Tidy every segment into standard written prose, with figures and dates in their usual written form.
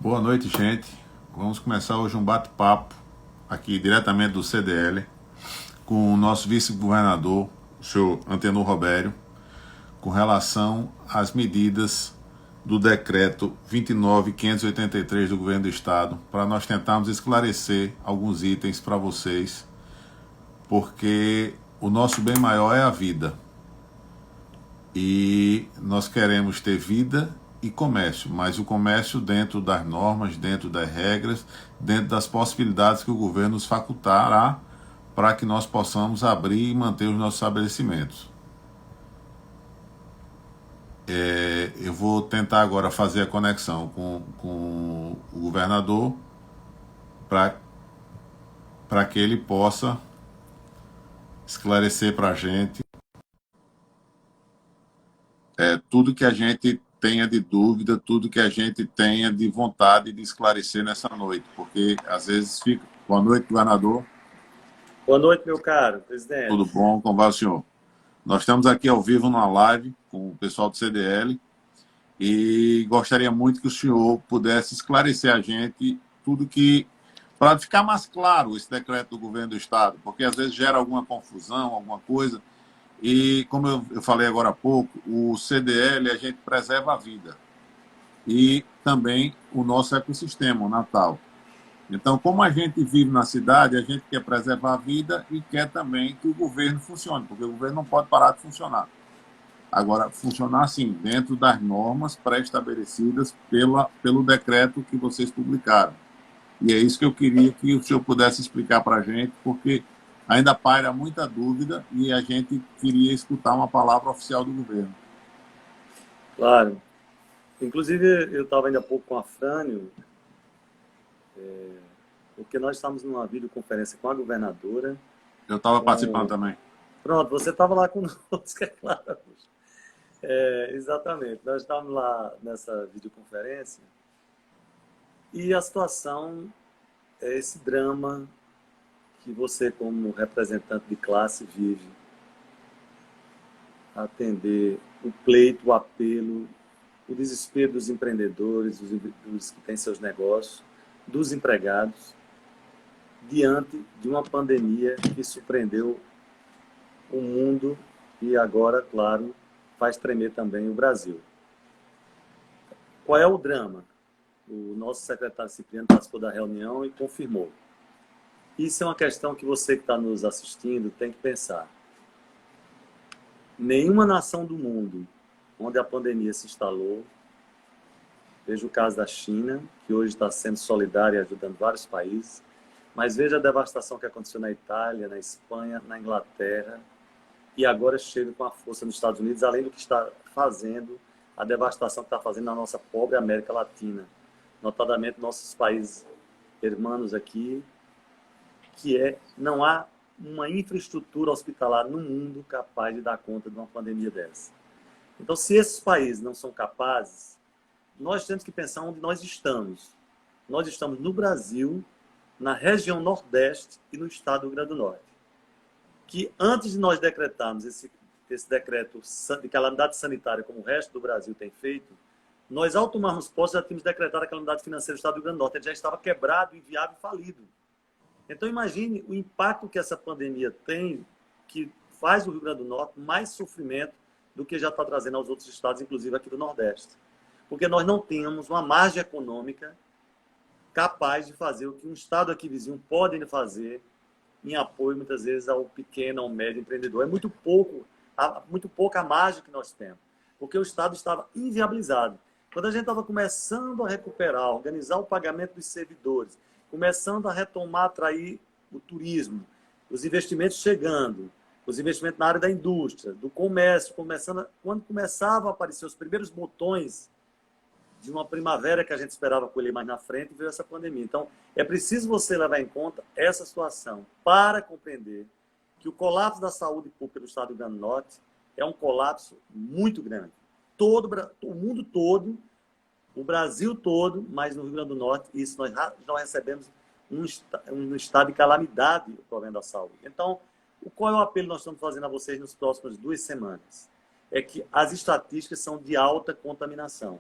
Boa noite, gente. Vamos começar hoje um bate-papo aqui diretamente do CDL com o nosso vice-governador, o senhor Antenor Robério, com relação às medidas do decreto 29.583 do governo do estado, para nós tentarmos esclarecer alguns itens para vocês, porque o nosso bem maior é a vida. E nós queremos ter vida e comércio, mas o comércio dentro das normas, dentro das regras, dentro das possibilidades que o governo nos facultará para que nós possamos abrir e manter os nossos estabelecimentos. Eu vou tentar agora fazer a conexão com o governador para que ele possa esclarecer para a gente tudo que a gente tenha de dúvida, tudo que a gente tenha de vontade de esclarecer nessa noite, porque às vezes fica... Boa noite, governador. Boa noite, meu caro presidente. Tudo bom? Como vai o senhor? Nós estamos aqui ao vivo numa live com o pessoal do CDL e gostaria muito que o senhor pudesse esclarecer a gente tudo que... para ficar mais claro esse decreto do governo do estado, porque às vezes gera alguma confusão, alguma coisa. E, como eu falei agora há pouco, o CDL, a gente preserva a vida. E também o nosso ecossistema, o Natal. Então, como a gente vive na cidade, a gente quer preservar a vida e quer também que o governo funcione, porque o governo não pode parar de funcionar. Agora, funcionar, sim, dentro das normas pré-estabelecidas pelo decreto que vocês publicaram. E é isso que eu queria que o senhor pudesse explicar para a gente, porque ainda paira muita dúvida e a gente queria escutar uma palavra oficial do governo. Claro. Inclusive, eu estava ainda há pouco com a Frânio, porque nós estamos numa videoconferência com a governadora. Eu estava participando também. Pronto, você estava lá conosco, é claro. Exatamente. Nós estávamos lá nessa videoconferência e a situação é esse drama que você, como representante de classe, vive. Atender o pleito, o apelo, o desespero dos empreendedores, dos que têm seus negócios, dos empregados, diante de uma pandemia que surpreendeu o mundo e agora, claro, faz tremer também o Brasil. Qual é o drama? O nosso secretário Cipriano participou da reunião e confirmou. Isso é uma questão que você que está nos assistindo tem que pensar. Nenhuma nação do mundo onde a pandemia se instalou, veja o caso da China, que hoje está sendo solidária e ajudando vários países, mas veja a devastação que aconteceu na Itália, na Espanha, na Inglaterra, e agora chega com a força nos Estados Unidos, além do que está fazendo, a devastação que está fazendo na nossa pobre América Latina, notadamente nossos países irmãos aqui, não há uma infraestrutura hospitalar no mundo capaz de dar conta de uma pandemia dessa. Então, se esses países não são capazes, nós temos que pensar onde nós estamos. Nós estamos no Brasil, na região Nordeste e no estado do Rio Grande do Norte. Que antes de nós decretarmos esse decreto de calamidade sanitária, como o resto do Brasil tem feito, nós, ao tomarmos posse, já tínhamos decretado a calamidade financeira do estado do Rio Grande do Norte. Ele já estava quebrado, inviável e falido. Então, imagine o impacto que essa pandemia tem, que faz o Rio Grande do Norte mais sofrimento do que já está trazendo aos outros estados, inclusive aqui do Nordeste. Porque nós não temos uma margem econômica capaz de fazer o que um estado aqui vizinho pode fazer em apoio, muitas vezes, ao pequeno, ao médio empreendedor. É muito pouca a margem que nós temos, porque o estado estava inviabilizado. Quando a gente estava começando a recuperar, organizar o pagamento dos servidores, começando a retomar, atrair o turismo, os investimentos chegando, os investimentos na área da indústria, do comércio, quando começavam a aparecer os primeiros botões de uma primavera que a gente esperava colher mais na frente, veio essa pandemia. Então, é preciso você levar em conta essa situação para compreender que o colapso da saúde pública do estado do Rio Grande do Norte é um colapso muito grande. O mundo todo, o Brasil todo, mas no Rio Grande do Norte, isso nós recebemos um estado de calamidade o problema da saúde. Então, qual é o apelo que nós estamos fazendo a vocês nas próximas 2 semanas? É que as estatísticas são de alta contaminação.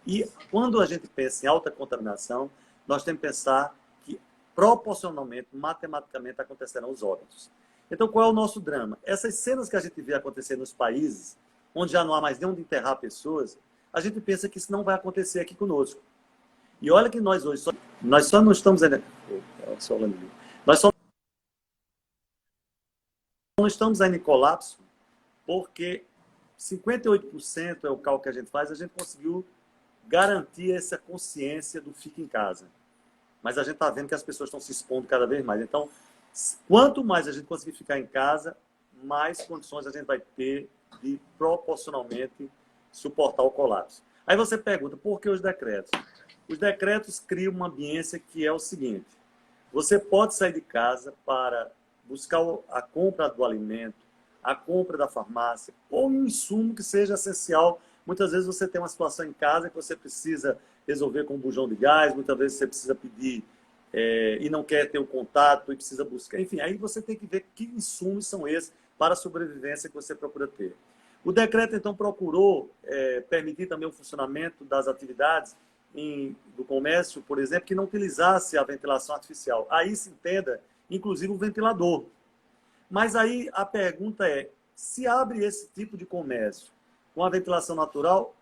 E quando a gente pensa em alta contaminação, nós temos que pensar que proporcionalmente, matematicamente, acontecerão os óbitos. Então, qual é o nosso drama? Essas cenas que a gente vê acontecer nos países, onde já não há mais nem onde enterrar pessoas, a gente pensa que isso não vai acontecer aqui conosco. E olha que nós hoje, nós só não estamos... Nós só não estamos ainda em colapso porque 58% é o cálculo que a gente faz, a gente conseguiu garantir essa consciência do fica em casa. Mas a gente está vendo que as pessoas estão se expondo cada vez mais. Então, quanto mais a gente conseguir ficar em casa, mais condições a gente vai ter de proporcionalmente suportar o colapso. Aí você pergunta, por que os decretos? Os decretos criam uma ambiência que é o seguinte: você pode sair de casa para buscar a compra do alimento, a compra da farmácia, ou um insumo que seja essencial. Muitas vezes você tem uma situação em casa que você precisa resolver com um bujão de gás, muitas vezes você precisa pedir e não quer ter o contato e precisa buscar. Enfim, aí você tem que ver que insumos são esses para a sobrevivência que você procura ter. O decreto, então, procurou permitir também o funcionamento das atividades do comércio, por exemplo, que não utilizasse a ventilação artificial. Aí se entenda, inclusive, o ventilador. Mas aí a pergunta é, se abre esse tipo de comércio com a ventilação natural,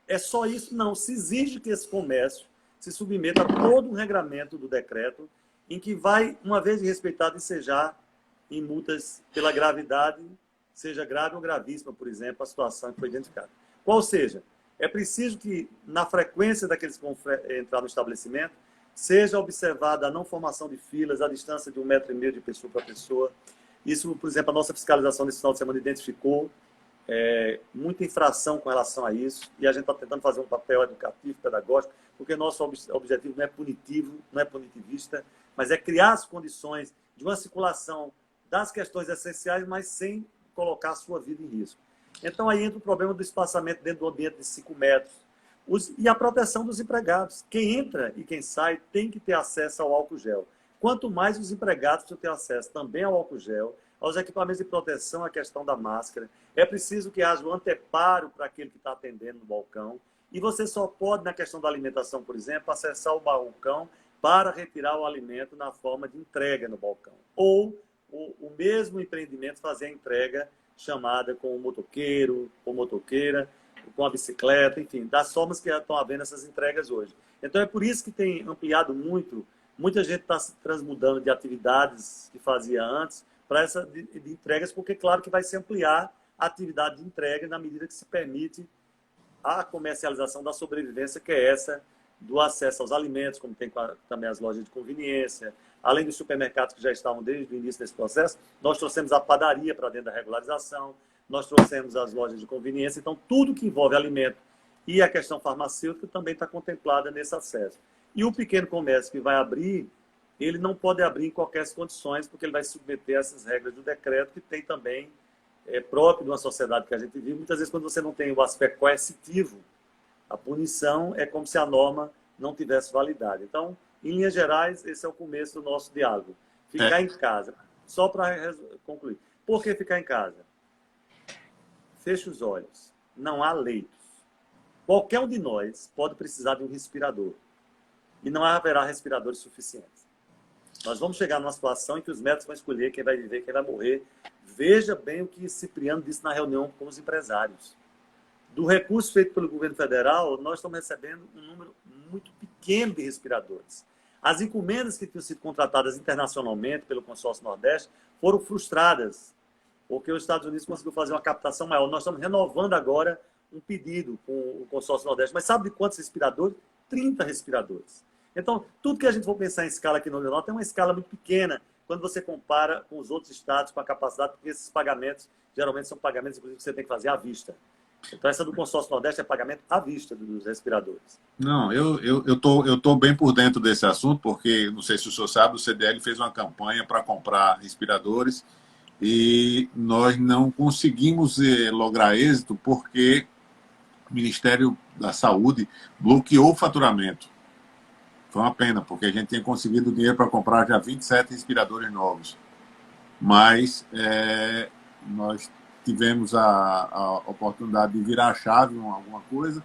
é só isso? Não. Se exige que esse comércio se submeta a todo um regramento do decreto, em que vai, uma vez respeitado, ensejar em multas pela gravidade, seja grave ou gravíssima, por exemplo, a situação que foi identificada. Qual seja, é preciso que, na frequência daqueles que vão entrar no estabelecimento, seja observada a não formação de filas, a distância de 1,5 metro de pessoa para pessoa. Isso, por exemplo, a nossa fiscalização nesse final de semana identificou muita infração com relação a isso, e a gente está tentando fazer um papel educativo, pedagógico, porque nosso objetivo não é punitivo, não é punitivista, mas é criar as condições de uma circulação das questões essenciais, mas sem colocar a sua vida em risco. Então, aí entra o problema do espaçamento dentro do ambiente de 5 metros. E a proteção dos empregados. Quem entra e quem sai tem que ter acesso ao álcool gel. Quanto mais os empregados precisam ter acesso também ao álcool gel, aos equipamentos de proteção, a questão da máscara. É preciso que haja um anteparo para aquele que está atendendo no balcão. E você só pode, na questão da alimentação, por exemplo, acessar o balcão para retirar o alimento na forma de entrega no balcão. Ou o mesmo empreendimento fazer a entrega chamada com o motoqueiro ou motoqueira, com a bicicleta, enfim, das formas que estão havendo essas entregas hoje. Então é por isso que tem ampliado muito, muita gente está se transmudando de atividades que fazia antes para essa de entregas, porque claro que vai se ampliar a atividade de entrega na medida que se permite a comercialização da sobrevivência, que é essa do acesso aos alimentos, como tem também as lojas de conveniência, além dos supermercados que já estavam desde o início desse processo, nós trouxemos a padaria para dentro da regularização, nós trouxemos as lojas de conveniência, então tudo que envolve alimento e a questão farmacêutica também está contemplada nesse acesso. E o pequeno comércio que vai abrir, ele não pode abrir em qualquer condições, porque ele vai se submeter a essas regras do decreto, que tem também, próprio de uma sociedade que a gente vive. Muitas vezes, quando você não tem o aspecto coercitivo, a punição é como se a norma não tivesse validade. Então, em linhas gerais, esse é o começo do nosso diálogo. Ficar em casa. Só para concluir. Por que ficar em casa? Feche os olhos. Não há leitos. Qualquer um de nós pode precisar de um respirador. E não haverá respiradores suficientes. Nós vamos chegar numa situação em que os médicos vão escolher quem vai viver, quem vai morrer. Veja bem o que Cipriano disse na reunião com os empresários. Do recurso feito pelo governo federal, nós estamos recebendo um número muito pequeno de respiradores. As encomendas que tinham sido contratadas internacionalmente pelo consórcio Nordeste foram frustradas, porque os Estados Unidos conseguiu fazer uma captação maior. Nós estamos renovando agora um pedido com o consórcio Nordeste. Mas sabe de quantos respiradores? 30 respiradores. Então, tudo que a gente for pensar em escala aqui no Rio Norte é uma escala muito pequena quando você compara com os outros estados, com a capacidade, porque esses pagamentos, geralmente, são pagamentos, inclusive, que você tem que fazer à vista. Então, essa do consórcio Nordeste é pagamento à vista dos respiradores. Não, eu tô bem por dentro desse assunto, porque, não sei se o senhor sabe, o CDL fez uma campanha para comprar respiradores e nós não conseguimos lograr êxito porque o Ministério da Saúde bloqueou o faturamento. Foi uma pena, porque a gente tinha conseguido dinheiro para comprar já 27 respiradores novos. Mas nós tivemos a oportunidade de virar a chave em alguma coisa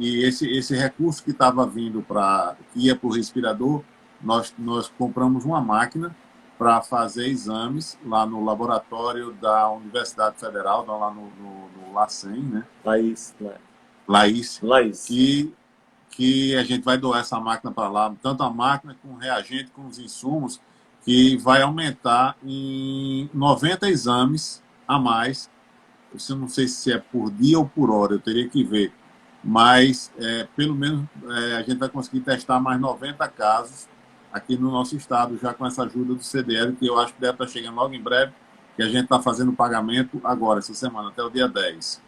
que esse recurso que estava vindo que ia para o respirador, nós compramos uma máquina para fazer exames lá no laboratório da Universidade Federal, lá no LACEN, né? Laís. Que a gente vai doar essa máquina para lá, tanto a máquina com reagente, com os insumos, que vai aumentar em 90 exames a mais. Eu não sei se é por dia ou por hora, eu teria que ver. Mas, pelo menos, a gente vai conseguir testar mais 90 casos aqui no nosso estado, já com essa ajuda do CDL, que eu acho que deve estar chegando logo em breve, que a gente está fazendo o pagamento agora, essa semana, até o dia 10.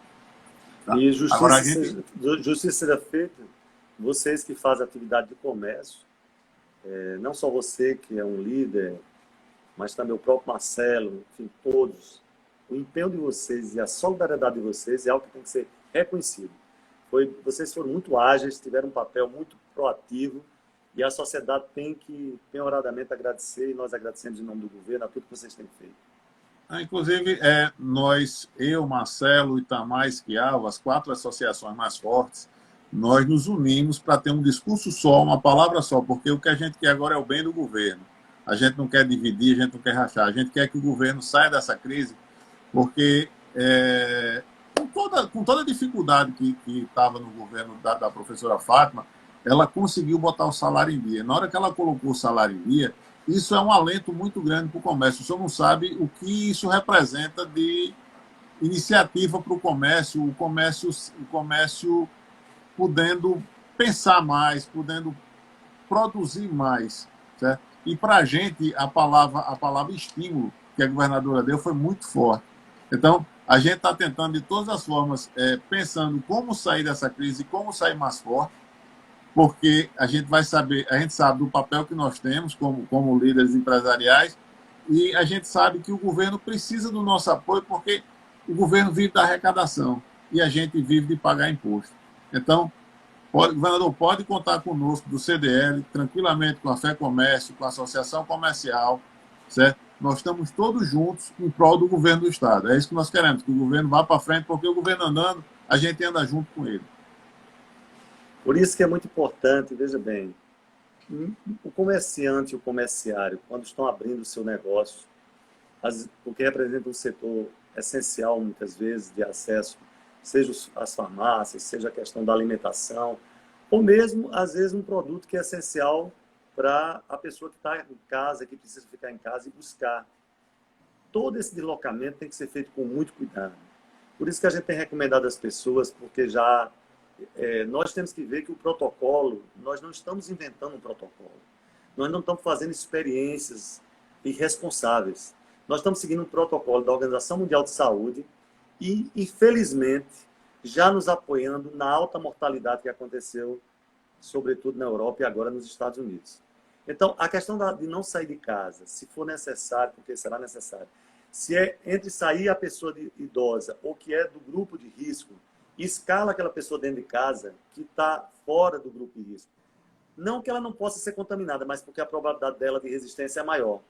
Tá? E justiça seja feita, vocês que fazem atividade de comércio, não só você que é um líder, mas também o próprio Marcelo, enfim, todos, o empenho de vocês e a solidariedade de vocês é algo que tem que ser reconhecido. Vocês foram muito ágeis, tiveram um papel muito proativo e a sociedade tem que penhoradamente agradecer, e nós agradecemos em nome do governo a tudo que vocês têm feito. Inclusive, eu, Marcelo, Itamar, Esquiavo, as 4 associações mais fortes, nós nos unimos para ter um discurso só, uma palavra só, porque o que a gente quer agora é o bem do governo. A gente não quer dividir, a gente não quer rachar, a gente quer que o governo saia dessa crise, porque com toda a dificuldade que estava no governo da professora Fátima, ela conseguiu botar o salário em dia. Na hora que ela colocou o salário em dia, isso é um alento muito grande para o comércio. O senhor não sabe o que isso representa de iniciativa para o comércio podendo pensar mais, podendo produzir mais. Certo? E para a gente, a palavra estímulo que a governadora deu foi muito forte. Então, a gente está tentando, de todas as formas, pensando como sair dessa crise, como sair mais forte, porque a gente sabe do papel que nós temos como líderes empresariais e a gente sabe que o governo precisa do nosso apoio porque o governo vive da arrecadação e a gente vive de pagar imposto. Então, governador, pode contar conosco do CDL, tranquilamente com a Fé Comércio, com a Associação Comercial, certo? Nós estamos todos juntos em prol do governo do Estado. É isso que nós queremos, que o governo vá para frente, porque o governo andando, a gente anda junto com ele. Por isso que é muito importante, veja bem, o comerciante e o comerciário, quando estão abrindo o seu negócio, porque representa um setor essencial, muitas vezes, de acesso, seja as farmácias, seja a questão da alimentação, ou mesmo, às vezes, um produto que é essencial para a pessoa que está em casa, que precisa ficar em casa e buscar. Todo esse deslocamento tem que ser feito com muito cuidado. Por isso que a gente tem recomendado às pessoas, porque já nós temos que ver que o protocolo, nós não estamos inventando um protocolo. Nós não estamos fazendo experiências irresponsáveis. Nós estamos seguindo um protocolo da Organização Mundial de Saúde e, infelizmente, já nos apoiando na alta mortalidade que aconteceu, sobretudo na Europa e agora nos Estados Unidos. Então, a questão de não sair de casa, se for necessário, porque será necessário, se é entre sair a pessoa idosa ou que é do grupo de risco, escala aquela pessoa dentro de casa que está fora do grupo de risco. Não que ela não possa ser contaminada, mas porque a probabilidade dela de resistência é maior.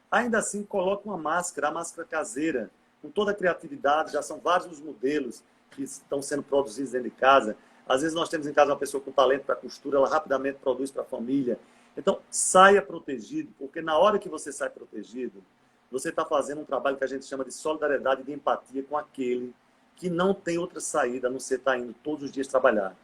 Ainda assim, coloca uma máscara, a máscara caseira, com toda a criatividade, já são vários os modelos que estão sendo produzidos dentro de casa. Às vezes nós temos em casa uma pessoa com talento para costura, ela rapidamente produz para a família. Então, saia protegido, porque na hora que você sai protegido, você está fazendo um trabalho que a gente chama de solidariedade e de empatia com aquele que não tem outra saída a não ser estar indo todos os dias trabalhar.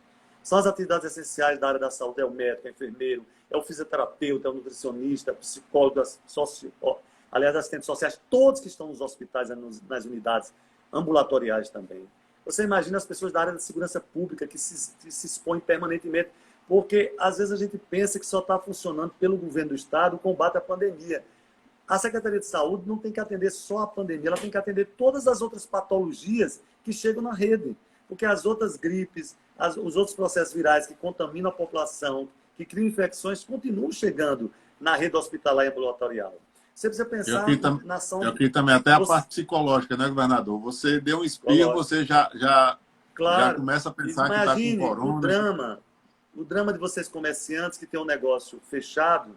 São as atividades essenciais da área da saúde, é o médico, é o enfermeiro, é o fisioterapeuta, é o nutricionista, é o psicólogo, assistentes sociais, todos que estão nos hospitais, nas unidades ambulatoriais também. Você imagina as pessoas da área da segurança pública que se expõem permanentemente, porque às vezes a gente pensa que só está funcionando pelo governo do Estado o combate à pandemia. A Secretaria de Saúde não tem que atender só a pandemia, ela tem que atender todas as outras patologias que chegam na rede. Porque as outras gripes, os outros processos virais que contaminam a população, que criam infecções, continuam chegando na rede hospitalar e ambulatorial. Você precisa pensar na ação... Eu queria também até a parte psicológica, né, governador? Você deu um espirro, você já começa a pensar que está com corona. O drama de vocês comerciantes que têm um negócio fechado,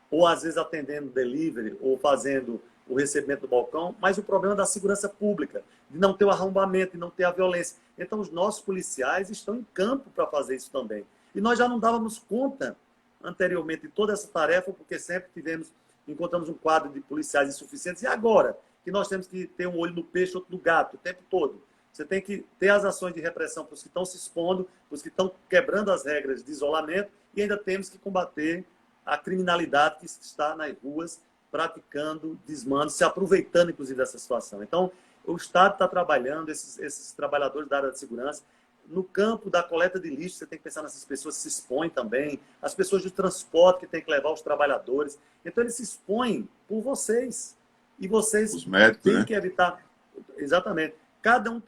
ou às vezes atendendo delivery, ou fazendo o recebimento do balcão, mas o problema da segurança pública, de não ter o arrombamento, de não ter a violência. Então, os nossos policiais estão em campo para fazer isso também. E nós já não dávamos conta anteriormente de toda essa tarefa, porque sempre encontramos um quadro de policiais insuficientes. E agora, que nós temos que ter um olho no peixe, outro no gato, o tempo todo. Você tem que ter as ações de repressão para os que estão se expondo, para os que estão quebrando as regras de isolamento, e ainda temos que combater a criminalidade que está nas ruas, praticando desmando, se aproveitando, inclusive, dessa situação. Então, o Estado está trabalhando, esses trabalhadores da área de segurança. No campo da coleta de lixo, você tem que pensar nessas pessoas que se expõem também, as pessoas do transporte que tem que levar os trabalhadores. Então, eles se expõem por vocês. E vocês Os médicos, têm né? que evitar... Exatamente. Cada um,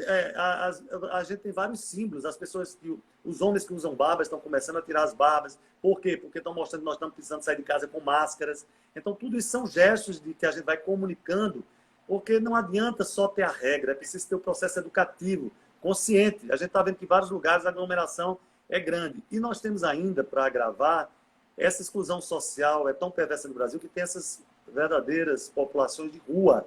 a gente tem vários símbolos. As pessoas, os homens que usam barbas estão começando a tirar as barbas. Por quê? Porque estão mostrando que nós estamos precisando sair de casa com máscaras. Então, tudo isso são gestos de que a gente vai comunicando, porque não adianta só ter a regra, é preciso ter o processo educativo, consciente. A gente está vendo que em vários lugares a aglomeração é grande. E nós temos ainda, para agravar, essa exclusão social é tão perversa no Brasil que tem essas verdadeiras populações de rua.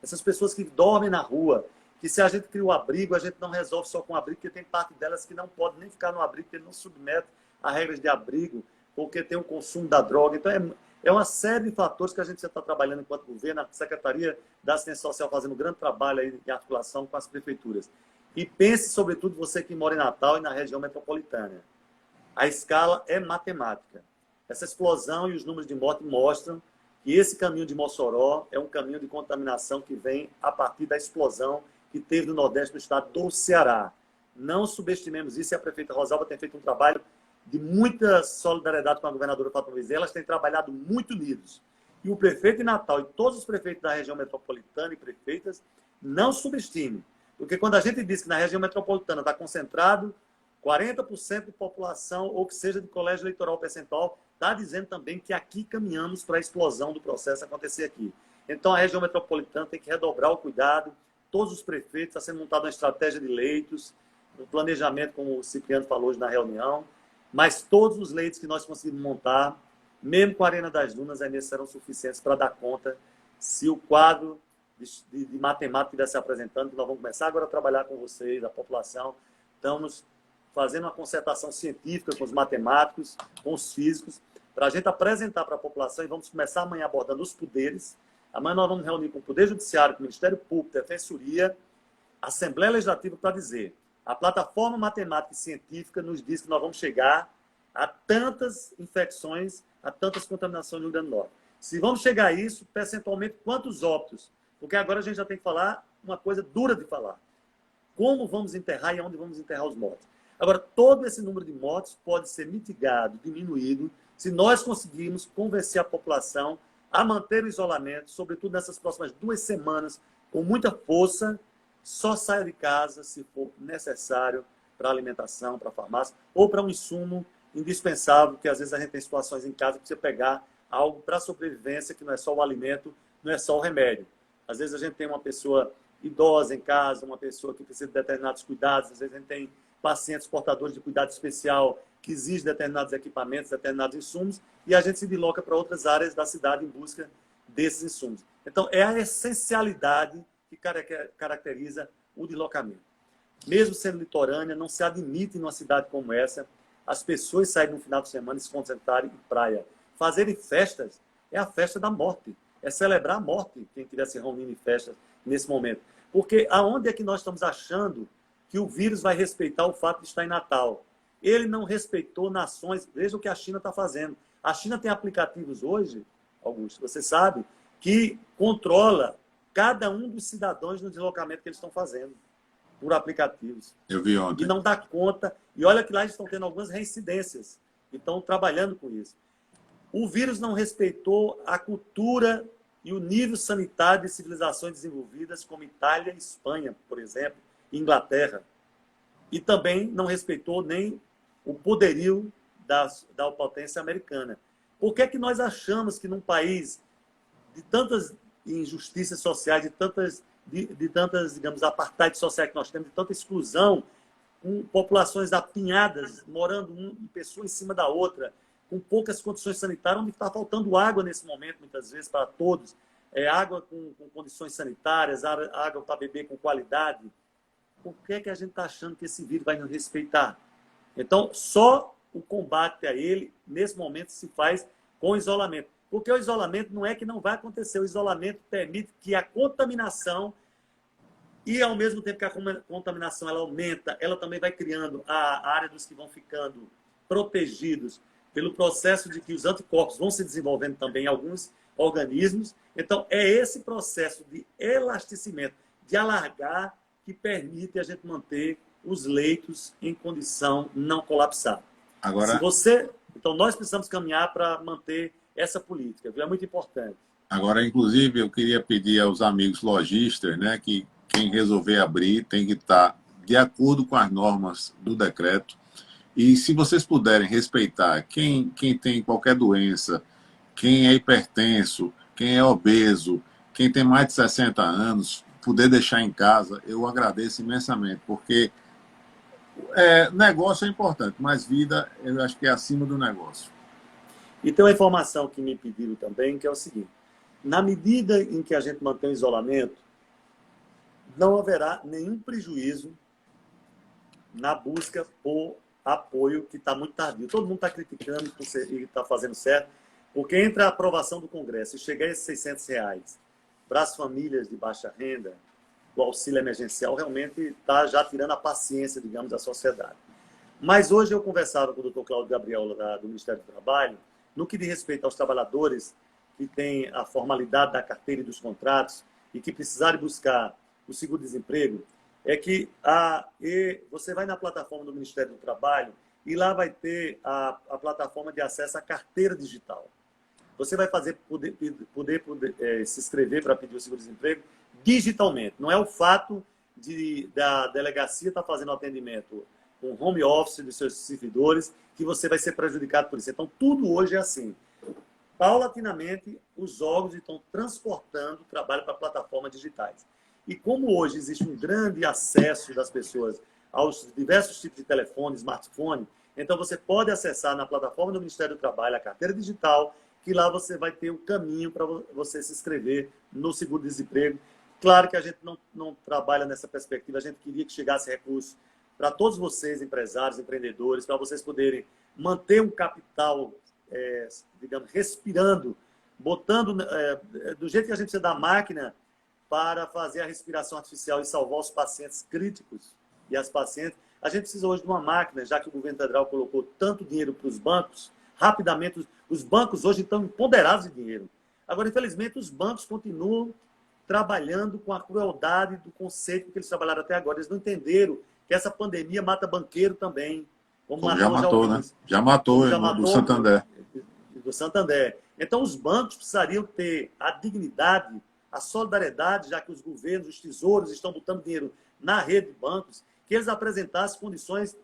Essas pessoas que dormem na rua, que se a gente cria o abrigo, a gente não resolve só com o abrigo, porque tem parte delas que não pode nem ficar no abrigo, porque não submete a regras de abrigo, porque tem o consumo da droga. Então, é uma série de fatores que a gente já está trabalhando enquanto governo, a Secretaria da Assistência Social fazendo um grande trabalho aí em articulação com as prefeituras. E pense, sobretudo, você que mora em Natal e na região metropolitana. A escala é matemática. Essa explosão e os números de morte mostram que esse caminho de Mossoró é um caminho de contaminação que vem a partir da explosão que teve no Nordeste do estado do Ceará. Não subestimemos isso, e a prefeita Rosalba tem feito um trabalho de muita solidariedade com a governadora Fátima Bezerra. Elas têm trabalhado muito unidos. E o prefeito de Natal e todos os prefeitos da região metropolitana e prefeitas não subestimem. Porque quando a gente diz que na região metropolitana está concentrado 40% de população, ou que seja de colégio eleitoral percentual, está dizendo também que aqui caminhamos para a explosão do processo acontecer aqui. Então, a região metropolitana tem que redobrar o cuidado. Todos os prefeitos, está sendo montada uma estratégia de leitos, um planejamento, como o Cipriano falou hoje na reunião, mas todos os leitos que nós conseguimos montar, mesmo com a Arena das Dunas, ainda serão suficientes para dar conta se o quadro de matemática estiver se apresentando, que nós vamos começar agora a trabalhar com vocês, a população. Estamos fazendo uma concertação científica com os matemáticos, com os físicos, para a gente apresentar para a população, e vamos começar amanhã abordando os poderes. Amanhã nós vamos reunir com o Poder Judiciário, com o Ministério Público, Defensoria, Assembleia Legislativa, para dizer: a plataforma matemática e científica nos diz que nós vamos chegar a tantas infecções, a tantas contaminações no Rio Grande do Norte. Se vamos chegar a isso, percentualmente, quantos óbitos? Porque agora a gente já tem que falar uma coisa dura de falar. Como vamos enterrar e onde vamos enterrar os mortos? Agora, todo esse número de mortes pode ser mitigado, diminuído, se nós conseguirmos convencer a população a manter o isolamento, sobretudo nessas próximas 2 semanas, com muita força. Só saia de casa se for necessário para alimentação, para farmácia, ou para um insumo indispensável, que às vezes a gente tem situações em casa que precisa pegar algo para sobrevivência, que não é só o alimento, não é só o remédio. Às vezes a gente tem uma pessoa idosa em casa, uma pessoa que precisa de determinados cuidados, às vezes a gente tem pacientes portadores de cuidado especial que exigem determinados equipamentos, determinados insumos, e a gente se desloca para outras áreas da cidade em busca desses insumos. Então, é a essencialidade que caracteriza o deslocamento. Mesmo sendo litorânea, não se admite numa cidade como essa as pessoas saírem no final de semana e se concentrarem em praia. Fazerem festas é a festa da morte, é celebrar a morte, quem estiver se reunindo em festas nesse momento. Porque aonde é que nós estamos achando que o vírus vai respeitar o fato de estar em Natal? Ele não respeitou nações. Veja o que a China está fazendo. A China tem aplicativos hoje, Augusto, você sabe, que controla cada um dos cidadãos no deslocamento que eles estão fazendo por aplicativos. Eu vi ontem. E não dá conta. E olha que lá eles estão tendo algumas reincidências. E estão trabalhando com isso. O vírus não respeitou a cultura e o nível sanitário de civilizações desenvolvidas como Itália e Espanha, por exemplo, e Inglaterra. E também não respeitou nem o poderio da potência americana. Por que é que nós achamos que num país de tantas injustiças sociais, de tantas, digamos, apartheid sociais que nós temos, de tanta exclusão, com populações apinhadas, morando uma pessoa em cima da outra, com poucas condições sanitárias, onde está faltando água nesse momento, muitas vezes, para todos. água com condições sanitárias, água para beber com qualidade, por que é que a gente está achando que esse vírus vai nos respeitar? Então, só o combate a ele, nesse momento, se faz com isolamento. Porque o isolamento não é que não vai acontecer, o isolamento permite que a contaminação, e ao mesmo tempo que a contaminação ela aumenta, ela também vai criando a área dos que vão ficando protegidos pelo processo de que os anticorpos vão se desenvolvendo também em alguns organismos. Então, é esse processo de elasticimento, de alargar, que permite a gente manter os leitos em condição não colapsar. Agora, Então, nós precisamos caminhar para manter essa política, viu? É muito importante. Agora, inclusive, eu queria pedir aos amigos lojistas, né, que quem resolver abrir tem que estar de acordo com as normas do decreto. E se vocês puderem respeitar quem tem qualquer doença, quem é hipertenso, quem é obeso, quem tem mais de 60 anos, poder deixar em casa, eu agradeço imensamente, porque negócio é importante, mas vida eu acho que é acima do negócio. E tem uma informação que me pediram também, que é o seguinte: na medida em que a gente mantém o isolamento, não haverá nenhum prejuízo na busca por apoio, que está muito tardio. Todo mundo está criticando e está fazendo certo, porque entre a aprovação do Congresso e chegar a esses R$600 para as famílias de baixa renda, o auxílio emergencial realmente está já tirando a paciência, digamos, da sociedade. Mas hoje eu conversava com o Dr. Cláudio Gabriel, do Ministério do Trabalho, no que diz respeito aos trabalhadores que têm a formalidade da carteira e dos contratos e que precisarem buscar o seguro-desemprego, é que você vai na plataforma do Ministério do Trabalho e lá vai ter a plataforma de acesso à carteira digital. Você vai poder se inscrever para pedir o seguro-desemprego digitalmente. Não é o fato da delegacia estar fazendo atendimento com home office dos seus servidores que você vai ser prejudicado por isso. Então, tudo hoje é assim. Paulatinamente, os órgãos estão transportando o trabalho para plataformas digitais. E como hoje existe um grande acesso das pessoas aos diversos tipos de telefone, smartphone, então você pode acessar na plataforma do Ministério do Trabalho a carteira digital, que lá você vai ter um caminho para você se inscrever no seguro-desemprego. Claro que a gente não trabalha nessa perspectiva, a gente queria que chegasse recurso para todos vocês, empresários, empreendedores, para vocês poderem manter um capital, digamos, respirando, botando do jeito que a gente precisa da máquina para fazer a respiração artificial e salvar os pacientes críticos e as pacientes. A gente precisa hoje de uma máquina, já que o governo federal colocou tanto dinheiro para os bancos, rapidamente, os bancos hoje estão empoderados de dinheiro. Agora, infelizmente, os bancos continuam trabalhando com a crueldade do conceito que eles trabalharam até agora. Eles não entenderam que essa pandemia mata banqueiro também. Como já matou, né? Já matou do Santander. Do Santander. Então, os bancos precisariam ter a dignidade, a solidariedade, já que os governos, os tesouros estão botando dinheiro na rede de bancos, que eles apresentassem condições,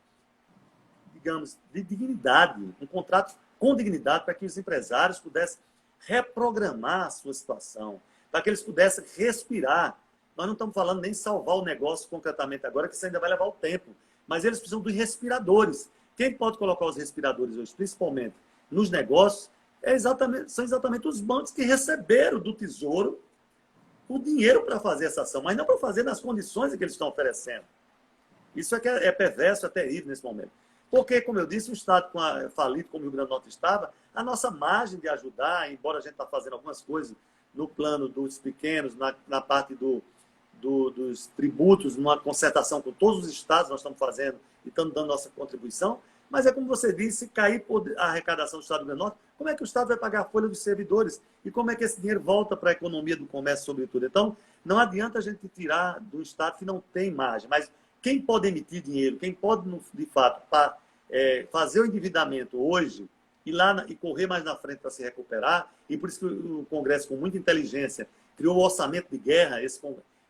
digamos, de dignidade, um contrato com dignidade para que os empresários pudessem reprogramar a sua situação, para que eles pudessem respirar. Nós não estamos falando nem salvar o negócio concretamente agora, que isso ainda vai levar o tempo, mas eles precisam dos respiradores. Quem pode colocar os respiradores hoje, principalmente nos negócios, são exatamente os bancos que receberam do Tesouro o dinheiro para fazer essa ação, mas não para fazer nas condições que eles estão oferecendo. Isso é perverso, é terrível nesse momento. Porque, como eu disse, um Estado falido como o Rio Grande do Norte estava, a nossa margem de ajudar, embora a gente está fazendo algumas coisas no plano dos pequenos, na parte dos tributos, numa concertação com todos os estados, nós estamos fazendo e estamos dando nossa contribuição, mas é como você disse, se cair a arrecadação do Estado do Rio Grande do Norte, como é que o Estado vai pagar a folha dos servidores? E como é que esse dinheiro volta para a economia do comércio, sobretudo? Então, não adianta a gente tirar do Estado que não tem margem, mas quem pode emitir dinheiro, quem pode, de fato, fazer o endividamento hoje e correr mais na frente para se recuperar, e por isso que o Congresso, com muita inteligência, criou o orçamento de guerra.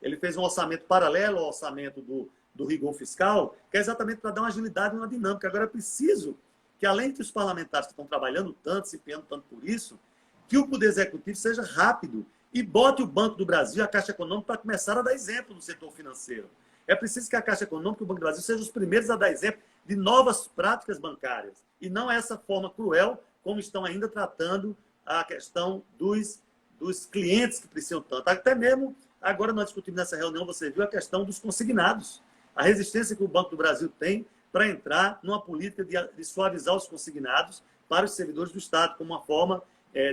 Ele fez um orçamento paralelo ao orçamento do rigor fiscal, que é exatamente para dar uma agilidade e uma dinâmica. Agora é preciso que, além de os parlamentares que estão trabalhando tanto, se empenhando tanto por isso, que o Poder Executivo seja rápido e bote o Banco do Brasil, a Caixa Econômica, para começar a dar exemplo no setor financeiro. É preciso que a Caixa Econômica e o Banco do Brasil sejam os primeiros a dar exemplo de novas práticas bancárias, e não essa forma cruel como estão ainda tratando a questão dos clientes que precisam tanto. Até mesmo, agora nós discutimos nessa reunião, você viu a questão dos consignados. A resistência que o Banco do Brasil tem para entrar numa política de suavizar os consignados para os servidores do Estado, como uma forma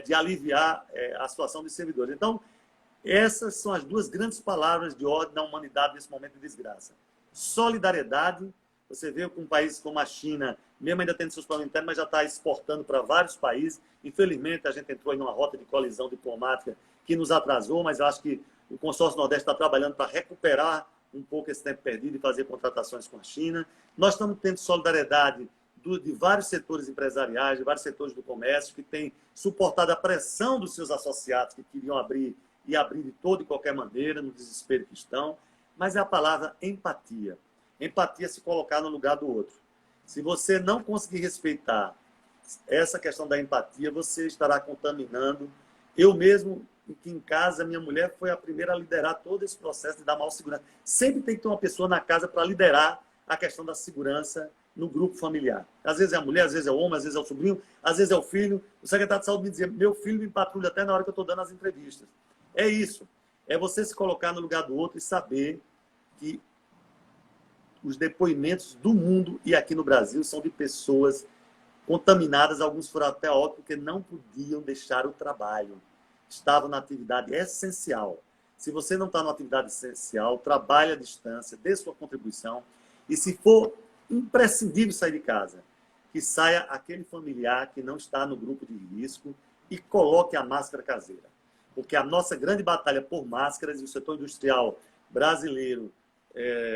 de aliviar a situação dos servidores. Então, essas são as duas grandes palavras de ordem da humanidade nesse momento de desgraça. Solidariedade. Você vê que um país como a China, mesmo ainda tendo seus problemas internos, mas já está exportando para vários países. Infelizmente, a gente entrou em uma rota de colisão diplomática que nos atrasou, mas eu acho que o Consórcio Nordeste está trabalhando para recuperar um pouco esse tempo perdido e fazer contratações com a China. Nós estamos tendo solidariedade de vários setores empresariais, de vários setores do comércio, que têm suportado a pressão dos seus associados que queriam abrir e abrir de toda e qualquer maneira, no desespero que estão. Mas é a palavra empatia. Empatia é se colocar no lugar do outro. Se você não conseguir respeitar essa questão da empatia, você estará contaminando. Eu mesmo, que em casa, minha mulher foi a primeira a liderar todo esse processo de dar maior segurança. Sempre tem que ter uma pessoa na casa para liderar a questão da segurança no grupo familiar. Às vezes é a mulher, às vezes é o homem, às vezes é o sobrinho, às vezes é o filho. O secretário de saúde me dizia, meu filho me patrulha até na hora que eu estou dando as entrevistas. É isso. É você se colocar no lugar do outro e saber que os depoimentos do mundo e aqui no Brasil são de pessoas contaminadas, alguns foram até óbito porque não podiam deixar o trabalho. Estavam na atividade essencial. Se você não está na atividade essencial, trabalhe à distância, dê sua contribuição. E se for imprescindível sair de casa, que saia aquele familiar que não está no grupo de risco e coloque a máscara caseira. Porque a nossa grande batalha por máscaras, e o setor industrial brasileiro,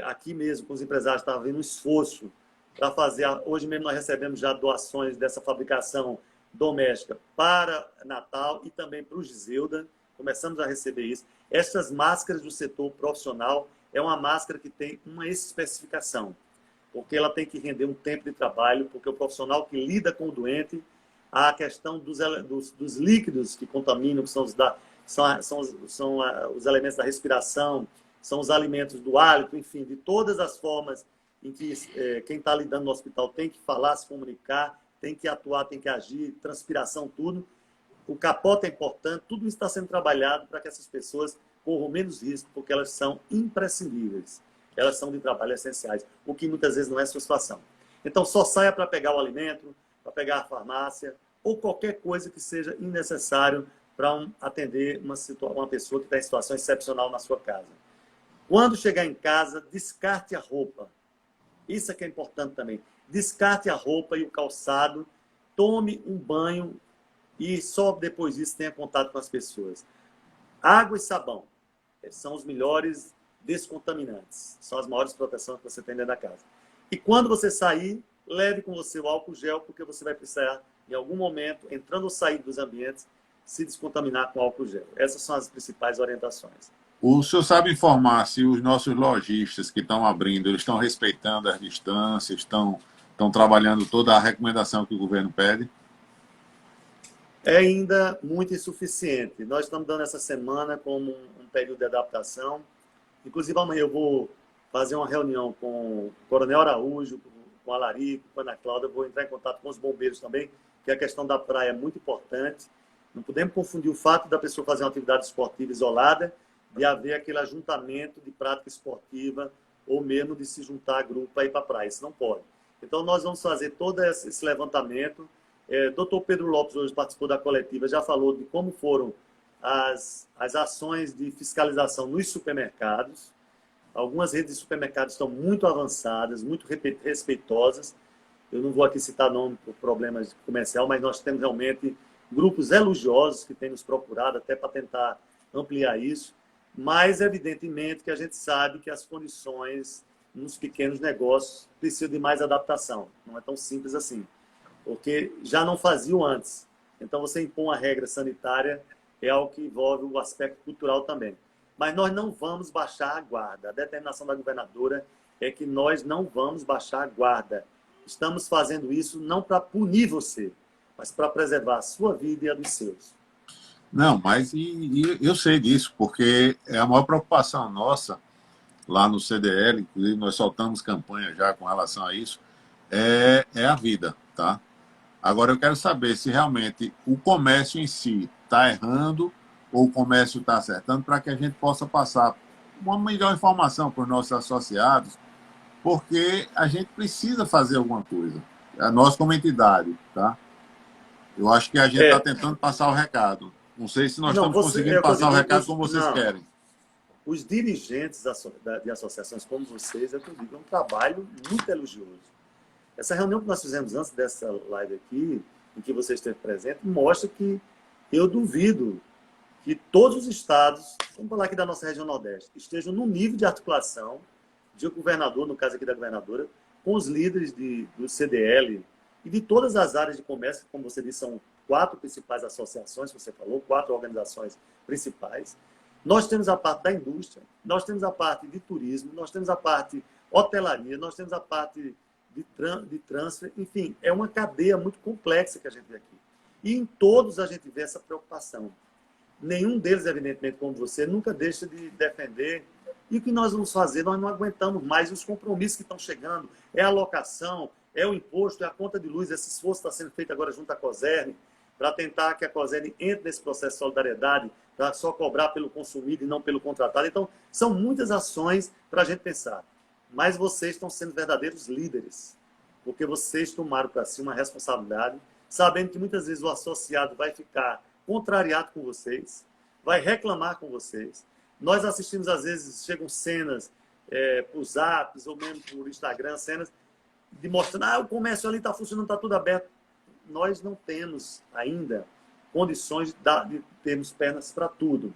aqui mesmo com os empresários, estava havendo um esforço para fazer. Hoje mesmo nós recebemos já doações dessa fabricação doméstica para Natal e também para o Giseuda. Começamos a receber isso. Essas máscaras do setor profissional é uma máscara que tem uma especificação, porque ela tem que render um tempo de trabalho, porque o profissional que lida com o doente, a questão dos líquidos que contaminam, que são os elementos da respiração, são os alimentos do hálito, enfim, de todas as formas em que quem está lidando no hospital tem que falar, se comunicar, tem que atuar, tem que agir, transpiração, tudo. O capote é importante, tudo isso está sendo trabalhado para que essas pessoas corram menos risco, porque elas são imprescindíveis. Elas são de trabalho essenciais, o que muitas vezes não é a sua situação. Então, só saia para pegar o alimento, para pegar a farmácia, ou qualquer coisa que seja innecessário para atender uma pessoa que está em situação excepcional na sua casa. Quando chegar em casa, descarte a roupa. Isso é que é importante também. Descarte a roupa e o calçado, tome um banho e só depois disso tenha contato com as pessoas. Água e sabão são os melhores descontaminantes. São as maiores proteções que você tem dentro da casa. E quando você sair, leve com você o álcool gel, porque você vai precisar, em algum momento, entrando ou saindo dos ambientes, se descontaminar com álcool gel. Essas são as principais orientações. O senhor sabe informar se os nossos lojistas que estão abrindo, eles estão respeitando as distâncias, estão trabalhando toda a recomendação que o governo pede? É ainda muito insuficiente. Nós estamos dando essa semana como um período de adaptação. Inclusive, amanhã eu vou fazer uma reunião com o Coronel Araújo, com a Larico, com a Ana Cláudia. Vou entrar em contato com os bombeiros também, que a questão da praia é muito importante. Não podemos confundir o fato da pessoa fazer uma atividade esportiva isolada de haver aquele ajuntamento de prática esportiva ou mesmo de se juntar a grupo para ir para a praia. Isso não pode. Então, nós vamos fazer todo esse levantamento. Dr. Pedro Lopes hoje participou da coletiva, já falou de como foram as ações de fiscalização nos supermercados. Algumas redes de supermercados estão muito avançadas, muito respeitosas. Eu não vou aqui citar nome por problemas comercial, mas nós temos realmente grupos elogiosos que têm nos procurado até para tentar ampliar isso. Mas, evidentemente, que a gente sabe que as condições nos pequenos negócios precisam de mais adaptação. Não é tão simples assim, porque já não faziam antes. Então, você impor uma regra sanitária é algo que envolve o aspecto cultural também. Mas nós não vamos baixar a guarda. A determinação da governadora é que nós não vamos baixar a guarda. Estamos fazendo isso não para punir você, mas para preservar a sua vida e a dos seus. Não, mas eu sei disso, porque é a maior preocupação nossa lá no CDL, inclusive nós soltamos campanha já com relação a isso, é a vida, tá? Agora eu quero saber se realmente o comércio em si está errando ou o comércio está acertando, para que a gente possa passar uma melhor informação para os nossos associados, porque a gente precisa fazer alguma coisa. Nós, como entidade, tá? Eu acho que a gente está tentando passar o recado. Não sei se nós estamos conseguindo passar o recado como vocês querem. Os dirigentes de associações como vocês, é um trabalho muito elogioso. Essa reunião que nós fizemos antes dessa live aqui, em que você esteve presente, mostra que eu duvido que todos os estados, vamos falar aqui da nossa região Nordeste, estejam no nível de articulação de governador, no caso aqui da governadora, com os líderes do CDL e de todas as áreas de comércio, como você disse, são 4 principais associações, você falou, 4 organizações principais. Nós temos a parte da indústria, nós temos a parte de turismo, nós temos a parte hotelaria, nós temos a parte de transfer, enfim, é uma cadeia muito complexa que a gente vê aqui. E em todos a gente vê essa preocupação. Nenhum deles, evidentemente, como você, nunca deixa de defender. E o que nós vamos fazer? Nós não aguentamos mais os compromissos que estão chegando. É a locação, é o imposto, é a conta de luz. Esse esforço está sendo feito agora junto à COSERN, para tentar que a COSERN entre nesse processo de solidariedade, para só cobrar pelo consumido e não pelo contratado. Então, são muitas ações para a gente pensar. Mas vocês estão sendo verdadeiros líderes, porque vocês tomaram para si uma responsabilidade, sabendo que muitas vezes o associado vai ficar contrariado com vocês, vai reclamar com vocês. Nós assistimos, às vezes, chegam cenas por Zaps ou mesmo por Instagram, cenas de mostrando, o comércio ali está funcionando, está tudo aberto. Nós não temos ainda condições de termos pernas para tudo.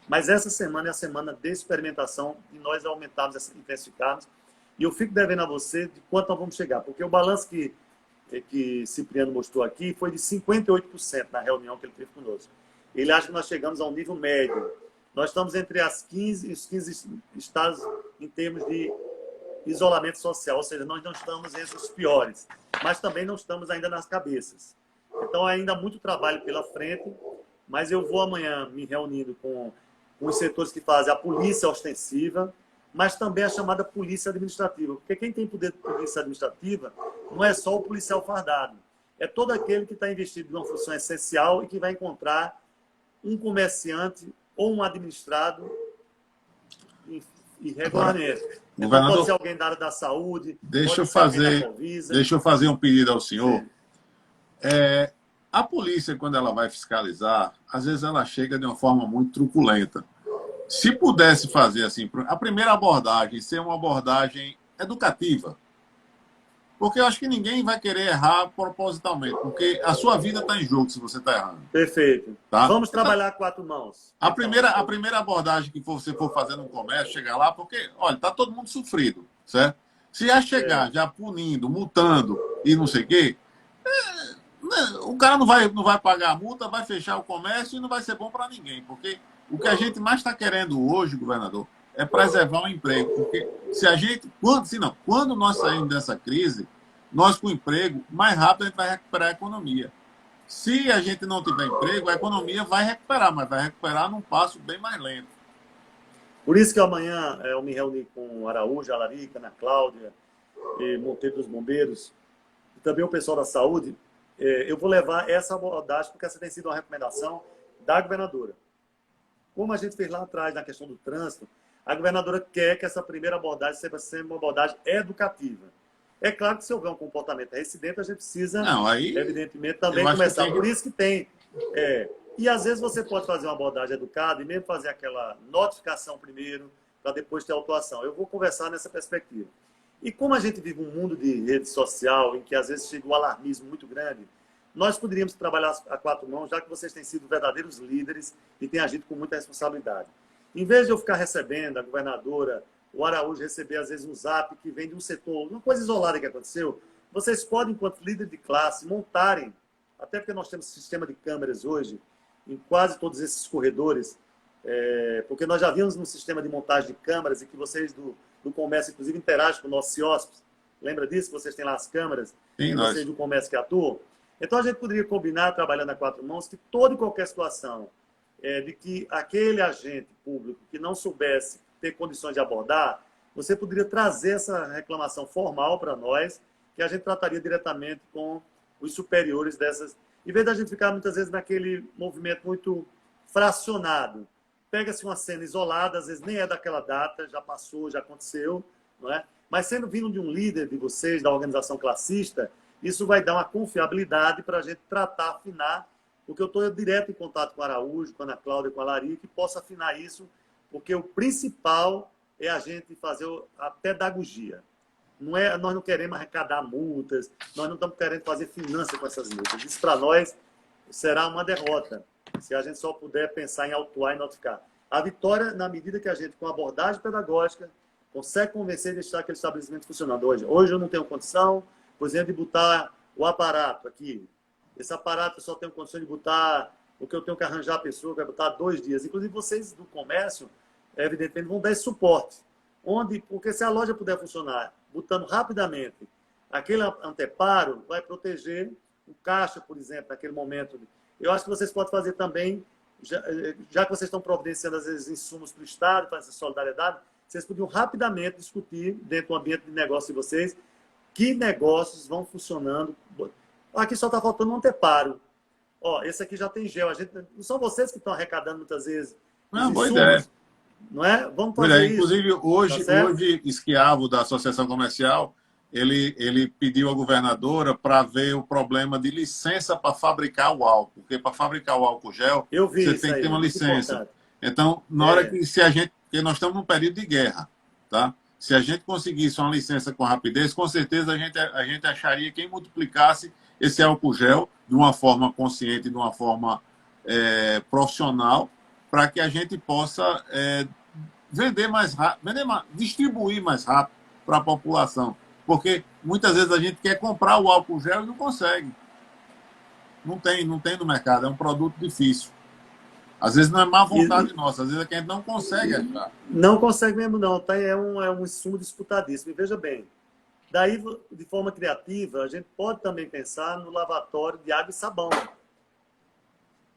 Mas essa semana é a semana de experimentação e nós aumentarmos, intensificarmos. E eu fico devendo a você de quanto nós vamos chegar, porque o balanço que Cipriano mostrou aqui foi de 58% na reunião que ele teve conosco. Ele acha que nós chegamos a um nível médio. Nós estamos entre os 15 estados em termos de isolamento social, ou seja, nós não estamos entre os piores, mas também não estamos ainda nas cabeças. Então, ainda há muito trabalho pela frente, mas eu vou amanhã me reunindo com os setores que fazem a polícia ostensiva, mas também a chamada polícia administrativa. Porque quem tem poder de polícia administrativa não é só o policial fardado. É todo aquele que está investido numa função essencial e que vai encontrar um comerciante ou um administrado irregularmente. Então, pode ser alguém da área da saúde, deixa eu fazer um pedido ao senhor. A polícia, quando ela vai fiscalizar, às vezes ela chega de uma forma muito truculenta. Se pudesse fazer assim, a primeira abordagem ser uma abordagem educativa, porque eu acho que ninguém vai querer errar propositalmente, porque a sua vida está em jogo se você está errando. Perfeito. Tá? Vamos trabalhar 4 mãos. A primeira abordagem que você for fazer no comércio, chegar lá, porque, olha, está todo mundo sofrido, certo? Se já chegar, já punindo, multando e não sei o quê, o cara não vai pagar a multa, vai fechar o comércio e não vai ser bom para ninguém, porque o que a gente mais está querendo hoje, governador, é preservar o emprego, porque se a gente, quando nós sairmos dessa crise, nós com emprego, mais rápido a gente vai recuperar a economia. Se a gente não tiver emprego, a economia vai recuperar, mas vai recuperar num passo bem mais lento. Por isso que amanhã eu me reuni com Araújo, Alarica, Ana Cláudia, Monteiro dos Bombeiros, e também o pessoal da saúde. Eu vou levar essa abordagem, porque essa tem sido uma recomendação da governadora. Como a gente fez lá atrás na questão do trânsito, a governadora quer que essa primeira abordagem seja uma abordagem educativa. É claro que se houver um comportamento reincidente, a gente precisa, evidentemente, também começar. Por isso que tem. E às vezes você pode fazer uma abordagem educada e mesmo fazer aquela notificação primeiro, para depois ter autuação. Eu vou conversar nessa perspectiva. E como a gente vive um mundo de rede social, em que às vezes chega um alarmismo muito grande, nós poderíamos trabalhar a 4 mãos, já que vocês têm sido verdadeiros líderes e têm agido com muita responsabilidade. Em vez de eu ficar recebendo a governadora, o Araújo receber, às vezes, um zap que vem de um setor, uma coisa isolada que aconteceu, vocês podem, enquanto líder de classe, montarem, até porque nós temos sistema de câmeras hoje, em quase todos esses corredores, porque nós já vimos um sistema de montagem de câmeras e que vocês do comércio, inclusive, interagem com o nosso CIOSP. Lembra disso? Vocês têm lá as câmeras, e vocês do comércio que atuam. Então, a gente poderia combinar, trabalhando a 4 mãos, que toda e qualquer situação de que aquele agente público que não soubesse ter condições de abordar, você poderia trazer essa reclamação formal para nós, que a gente trataria diretamente com os superiores dessas. Em vez da gente ficar, muitas vezes, naquele movimento muito fracionado. Pega-se uma cena isolada, às vezes nem é daquela data, já passou, já aconteceu, não é? Mas sendo vindo de um líder de vocês, da organização classista, isso vai dar uma confiabilidade para a gente tratar, afinar, porque eu estou direto em contato com o Araújo, com a Ana Cláudia, com a Lari, que possa afinar isso, porque o principal é a gente fazer a pedagogia. Nós não queremos arrecadar multas, nós não estamos querendo fazer finança com essas multas. Isso, para nós, será uma derrota, se a gente só puder pensar em autuar e notificar. A vitória, na medida que a gente, com abordagem pedagógica, consegue convencer e deixar aquele estabelecimento funcionando. Hoje eu não tenho condição, por exemplo, de botar o aparato aqui. Esse aparato eu só tenho condição de botar o que eu tenho que arranjar a pessoa, que vai botar 2 dias. Inclusive, vocês do comércio, evidentemente, vão dar esse suporte. Porque se a loja puder funcionar, botando rapidamente aquele anteparo, vai proteger o caixa, por exemplo, naquele momento. Eu acho que vocês podem fazer também, já que vocês estão providenciando, às vezes, insumos para o Estado, para essa solidariedade, vocês podiam rapidamente discutir, dentro do ambiente de negócio de vocês, que negócios vão funcionando. Aqui só está faltando um anteparo. Ó, esse aqui já tem gel. Não são vocês que estão arrecadando muitas vezes. Não, boa ideia. Não é? Vamos fazer isso. Inclusive, hoje, Tá Esquiavo, da Associação Comercial, ele pediu à governadora para ver o problema de licença para fabricar o álcool. Porque para fabricar o álcool gel, você tem que ter uma licença. Importante. Então, na hora que porque nós estamos num período de guerra, tá? Se a gente conseguisse uma licença com rapidez, com certeza a gente acharia quem multiplicasse esse álcool gel de uma forma consciente, de uma forma profissional, para que a gente possa vender mais rápido, distribuir mais rápido para a população. Porque muitas vezes a gente quer comprar o álcool gel e não consegue. Não tem no mercado, é um produto difícil. Às vezes não é má vontade nossa, às vezes é que a gente não consegue achar. Não consegue mesmo, não. Tá? É um insumo disputadíssimo. E veja bem, daí, de forma criativa, a gente pode também pensar no lavatório de água e sabão.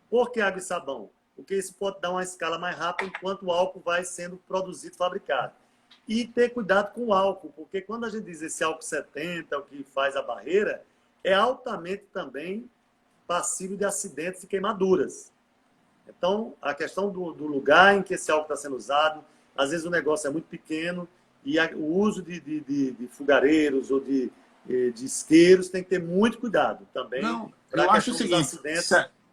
Por que água e sabão? Porque isso pode dar uma escala mais rápida enquanto o álcool vai sendo produzido, fabricado. E ter cuidado com o álcool, porque quando a gente diz esse álcool 70, o que faz a barreira, é altamente também passível de acidentes e queimaduras. Então, a questão do lugar em que esse álcool está sendo usado, às vezes o negócio é muito pequeno e o uso de fogareiros ou de isqueiros tem que ter muito cuidado também. Não, eu acho o seguinte,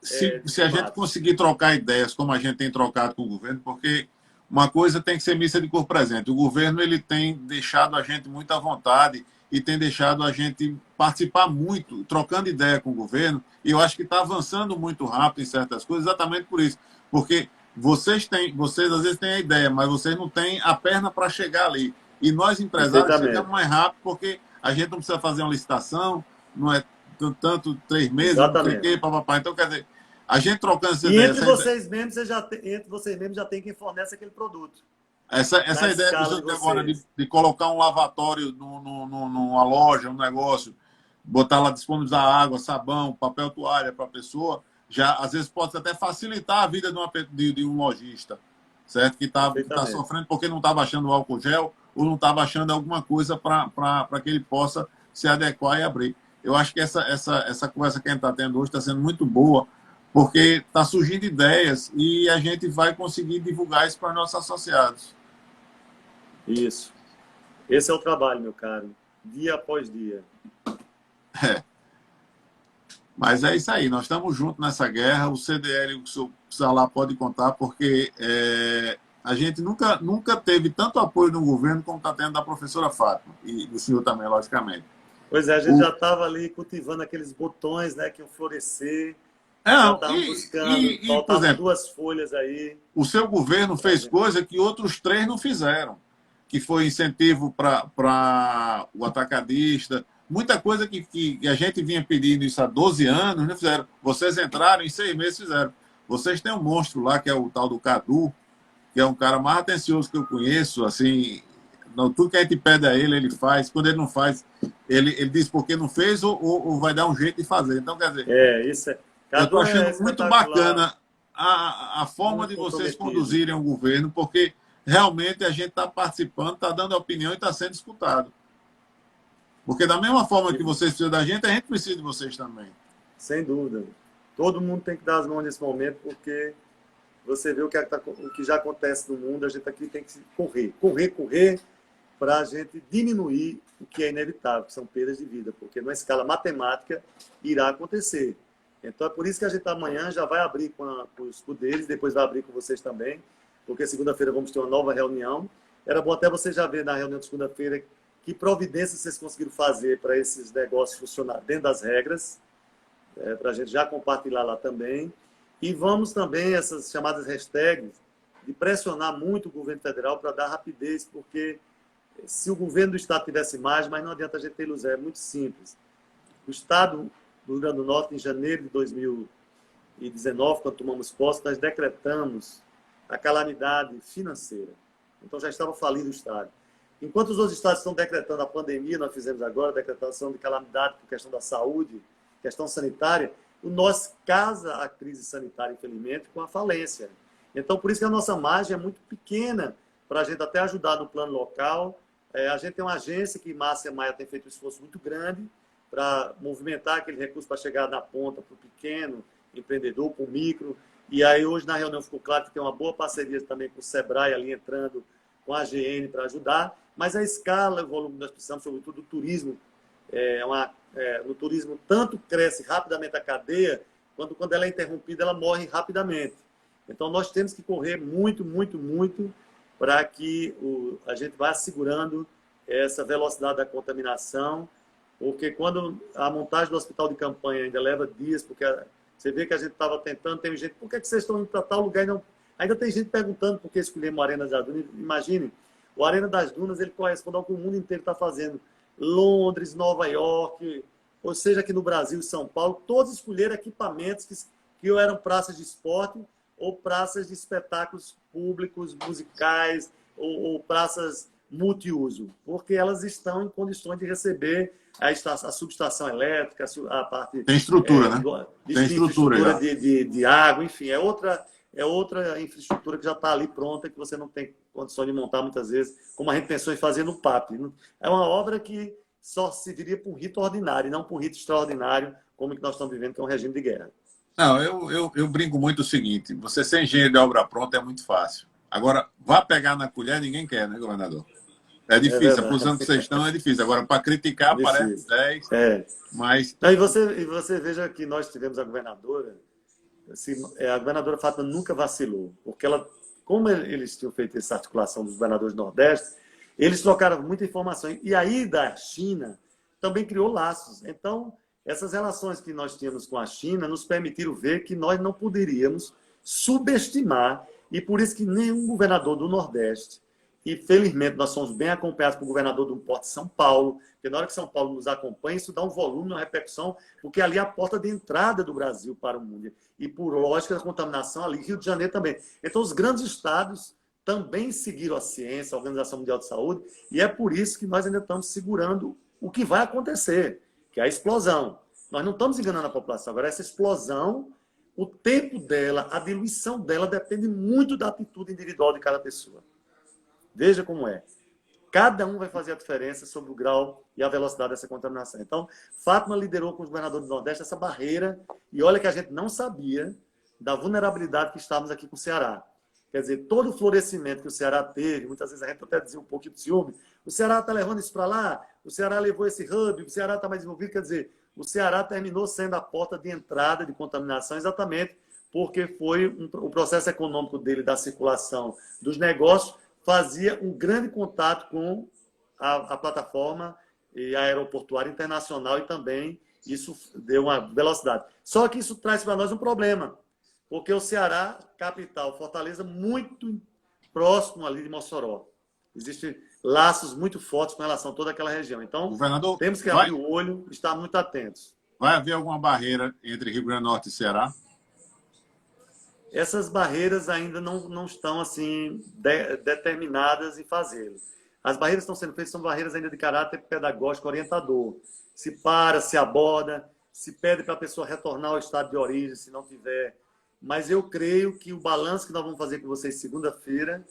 se a gente conseguir trocar ideias como a gente tem trocado com o governo, porque uma coisa tem que ser missa de corpo presente. O governo ele tem deixado a gente muito à vontade e tem deixado a gente participar muito, trocando ideia com o governo, e eu acho que está avançando muito rápido em certas coisas, exatamente por isso. Porque vocês às vezes têm a ideia, mas vocês não têm a perna para chegar ali. E nós, empresários, chegamos mais rápido, porque a gente não precisa fazer uma licitação, não é tanto 3 meses, não sei o quê, papapá. Então, quer dizer, a gente trocando essa ideia... Entre vocês mesmos já tem quem fornece aquele produto. Essa ideia que você tem agora de colocar um lavatório numa loja, um negócio, botar lá, disponibilizar água, sabão, papel toalha para a pessoa, já às vezes pode até facilitar a vida de um lojista, certo? Que está sofrendo porque não está baixando o álcool gel ou não está baixando alguma coisa para que ele possa se adequar e abrir. Eu acho que essa conversa que a gente está tendo hoje está sendo muito boa, porque está surgindo ideias e a gente vai conseguir divulgar isso para nossos associados. Isso. Esse é o trabalho, meu caro. Dia após dia. Mas é isso aí. Nós estamos juntos nessa guerra. O CDL, o senhor precisar lá, pode contar, porque a gente nunca teve tanto apoio do governo como está tendo da professora Fátima. E do senhor também, logicamente. Pois é, a gente já estava ali cultivando aqueles botões, né, que iam florescer. Já estavam buscando. Faltavam 2 folhas aí. O seu governo fez coisa que outros 3 não fizeram. Que foi incentivo para o atacadista, muita coisa que a gente vinha pedindo isso há 12 anos, não fizeram. Vocês entraram, em 6 meses fizeram. Vocês têm um monstro lá, que é o tal do Cadu, que é um cara mais atencioso que eu conheço, assim, tudo que a gente pede a ele, ele faz. Quando ele não faz, ele diz porque não fez ou vai dar um jeito de fazer. Então, quer dizer, isso é... eu estou achando muito bacana a forma de vocês conduzirem o governo, porque realmente a gente está participando, está dando opinião e está sendo escutado. Porque da mesma forma que vocês precisam da gente, a gente precisa de vocês também. Sem dúvida. Todo mundo tem que dar as mãos nesse momento, porque você vê o que já acontece no mundo, a gente aqui tem que correr, para a gente diminuir o que é inevitável, que são perdas de vida, porque numa escala matemática irá acontecer. Então é por isso que a gente amanhã já vai abrir com os poderes, depois vai abrir com vocês também, porque segunda-feira vamos ter uma nova reunião. Era bom até você já ver na reunião de segunda-feira que providências vocês conseguiram fazer para esses negócios funcionar dentro das regras, para a gente já compartilhar lá também. E vamos também, essas chamadas hashtags, de pressionar muito o governo federal para dar rapidez, porque se o governo do Estado tivesse mais, mas não adianta a gente ter ilusão, é muito simples. O Estado do Rio Grande do Norte, em janeiro de 2019, quando tomamos posse, nós decretamos a calamidade financeira. Então já estava falido o Estado. Enquanto os outros estados estão decretando a pandemia, nós fizemos agora a decretação de calamidade por questão da saúde, questão sanitária, o nosso casa a crise sanitária, infelizmente, com a falência. Então, por isso que a nossa margem é muito pequena para a gente até ajudar no plano local. A gente tem uma agência que Márcia Maia tem feito um esforço muito grande para movimentar aquele recurso para chegar na ponta para o pequeno empreendedor, para o micro. E aí hoje na reunião ficou claro que tem uma boa parceria também com o Sebrae ali entrando com a AGN para ajudar, mas a escala, o volume que nós precisamos, sobretudo do turismo, no turismo tanto cresce rapidamente a cadeia, quando ela é interrompida, ela morre rapidamente. Então nós temos que correr muito, muito, muito para que a gente vá segurando essa velocidade da contaminação, porque quando a montagem do hospital de campanha ainda leva dias, porque você vê que a gente estava tentando, tem gente, por que vocês estão indo para tal lugar e não... Ainda tem gente perguntando por que escolhemos a Arena das Dunas. Imagine, o Arena das Dunas ele corresponde ao que o mundo inteiro está fazendo. Londres, Nova York, ou seja, aqui no Brasil, São Paulo, todos escolheram equipamentos que ou eram praças de esporte ou praças de espetáculos públicos, musicais, ou praças multiuso, porque elas estão em condições de receber a subestação elétrica, a parte... Tem estrutura, né? Tem estrutura de água, enfim, é outra infraestrutura que já está ali pronta, que você não tem condição de montar muitas vezes, como a gente pensou em fazer no PAP. É uma obra que só se viria por um rito ordinário, não por um rito extraordinário, como que nós estamos vivendo, que é um regime de guerra. Não, eu brinco muito o seguinte, você ser engenheiro de obra pronta é muito fácil. Agora, vá pegar na colher, ninguém quer, né, governador? É difícil, a posição que vocês estão é difícil. Agora, para criticar, parece 10, mas... Não, e você veja que nós tivemos a governadora, a governadora Fátima nunca vacilou, porque como eles tinham feito essa articulação dos governadores do Nordeste, eles trocaram muita informação. E aí, da China, também criou laços. Então, essas relações que nós tínhamos com a China nos permitiram ver que nós não poderíamos subestimar, e por isso que nenhum governador do Nordeste, e felizmente nós somos bem acompanhados pelo governador do Porto de São Paulo, porque na hora que São Paulo nos acompanha, isso dá um volume, uma repercussão, porque ali é a porta de entrada do Brasil para o mundo. E por lógica da contaminação ali, Rio de Janeiro também. Então os grandes estados também seguiram a ciência, a Organização Mundial de Saúde, e é por isso que nós ainda estamos segurando o que vai acontecer, que é a explosão. Nós não estamos enganando a população. Agora, essa explosão, o tempo dela, a diluição dela depende muito da atitude individual de cada pessoa. Veja como é. Cada um vai fazer a diferença sobre o grau e a velocidade dessa contaminação. Então, Fátima liderou com os governadores do Nordeste essa barreira, e olha que a gente não sabia da vulnerabilidade que estávamos aqui com o Ceará. Quer dizer, todo o florescimento que o Ceará teve, muitas vezes a gente até dizia um pouquinho de ciúme, o Ceará está levando isso para lá, o Ceará levou esse hub, o Ceará está mais desenvolvido, quer dizer, o Ceará terminou sendo a porta de entrada de contaminação exatamente porque foi o processo econômico dele, da circulação dos negócios, fazia um grande contato com a plataforma e a aeroportuária internacional, e também isso deu uma velocidade. Só que isso traz para nós um problema, porque o Ceará, capital, Fortaleza, muito próximo ali de Mossoró. Existem laços muito fortes com relação a toda aquela região. Então, governador, temos que abrir o olho e estar muito atentos. Vai haver alguma barreira entre Rio Grande do Norte e Ceará? Essas barreiras ainda não estão assim determinadas em fazê-lo. As barreiras que estão sendo feitas são barreiras ainda de caráter pedagógico orientador. Se para, se aborda, se pede para a pessoa retornar ao estado de origem, se não tiver. Mas eu creio que o balanço que nós vamos fazer com vocês segunda-feira,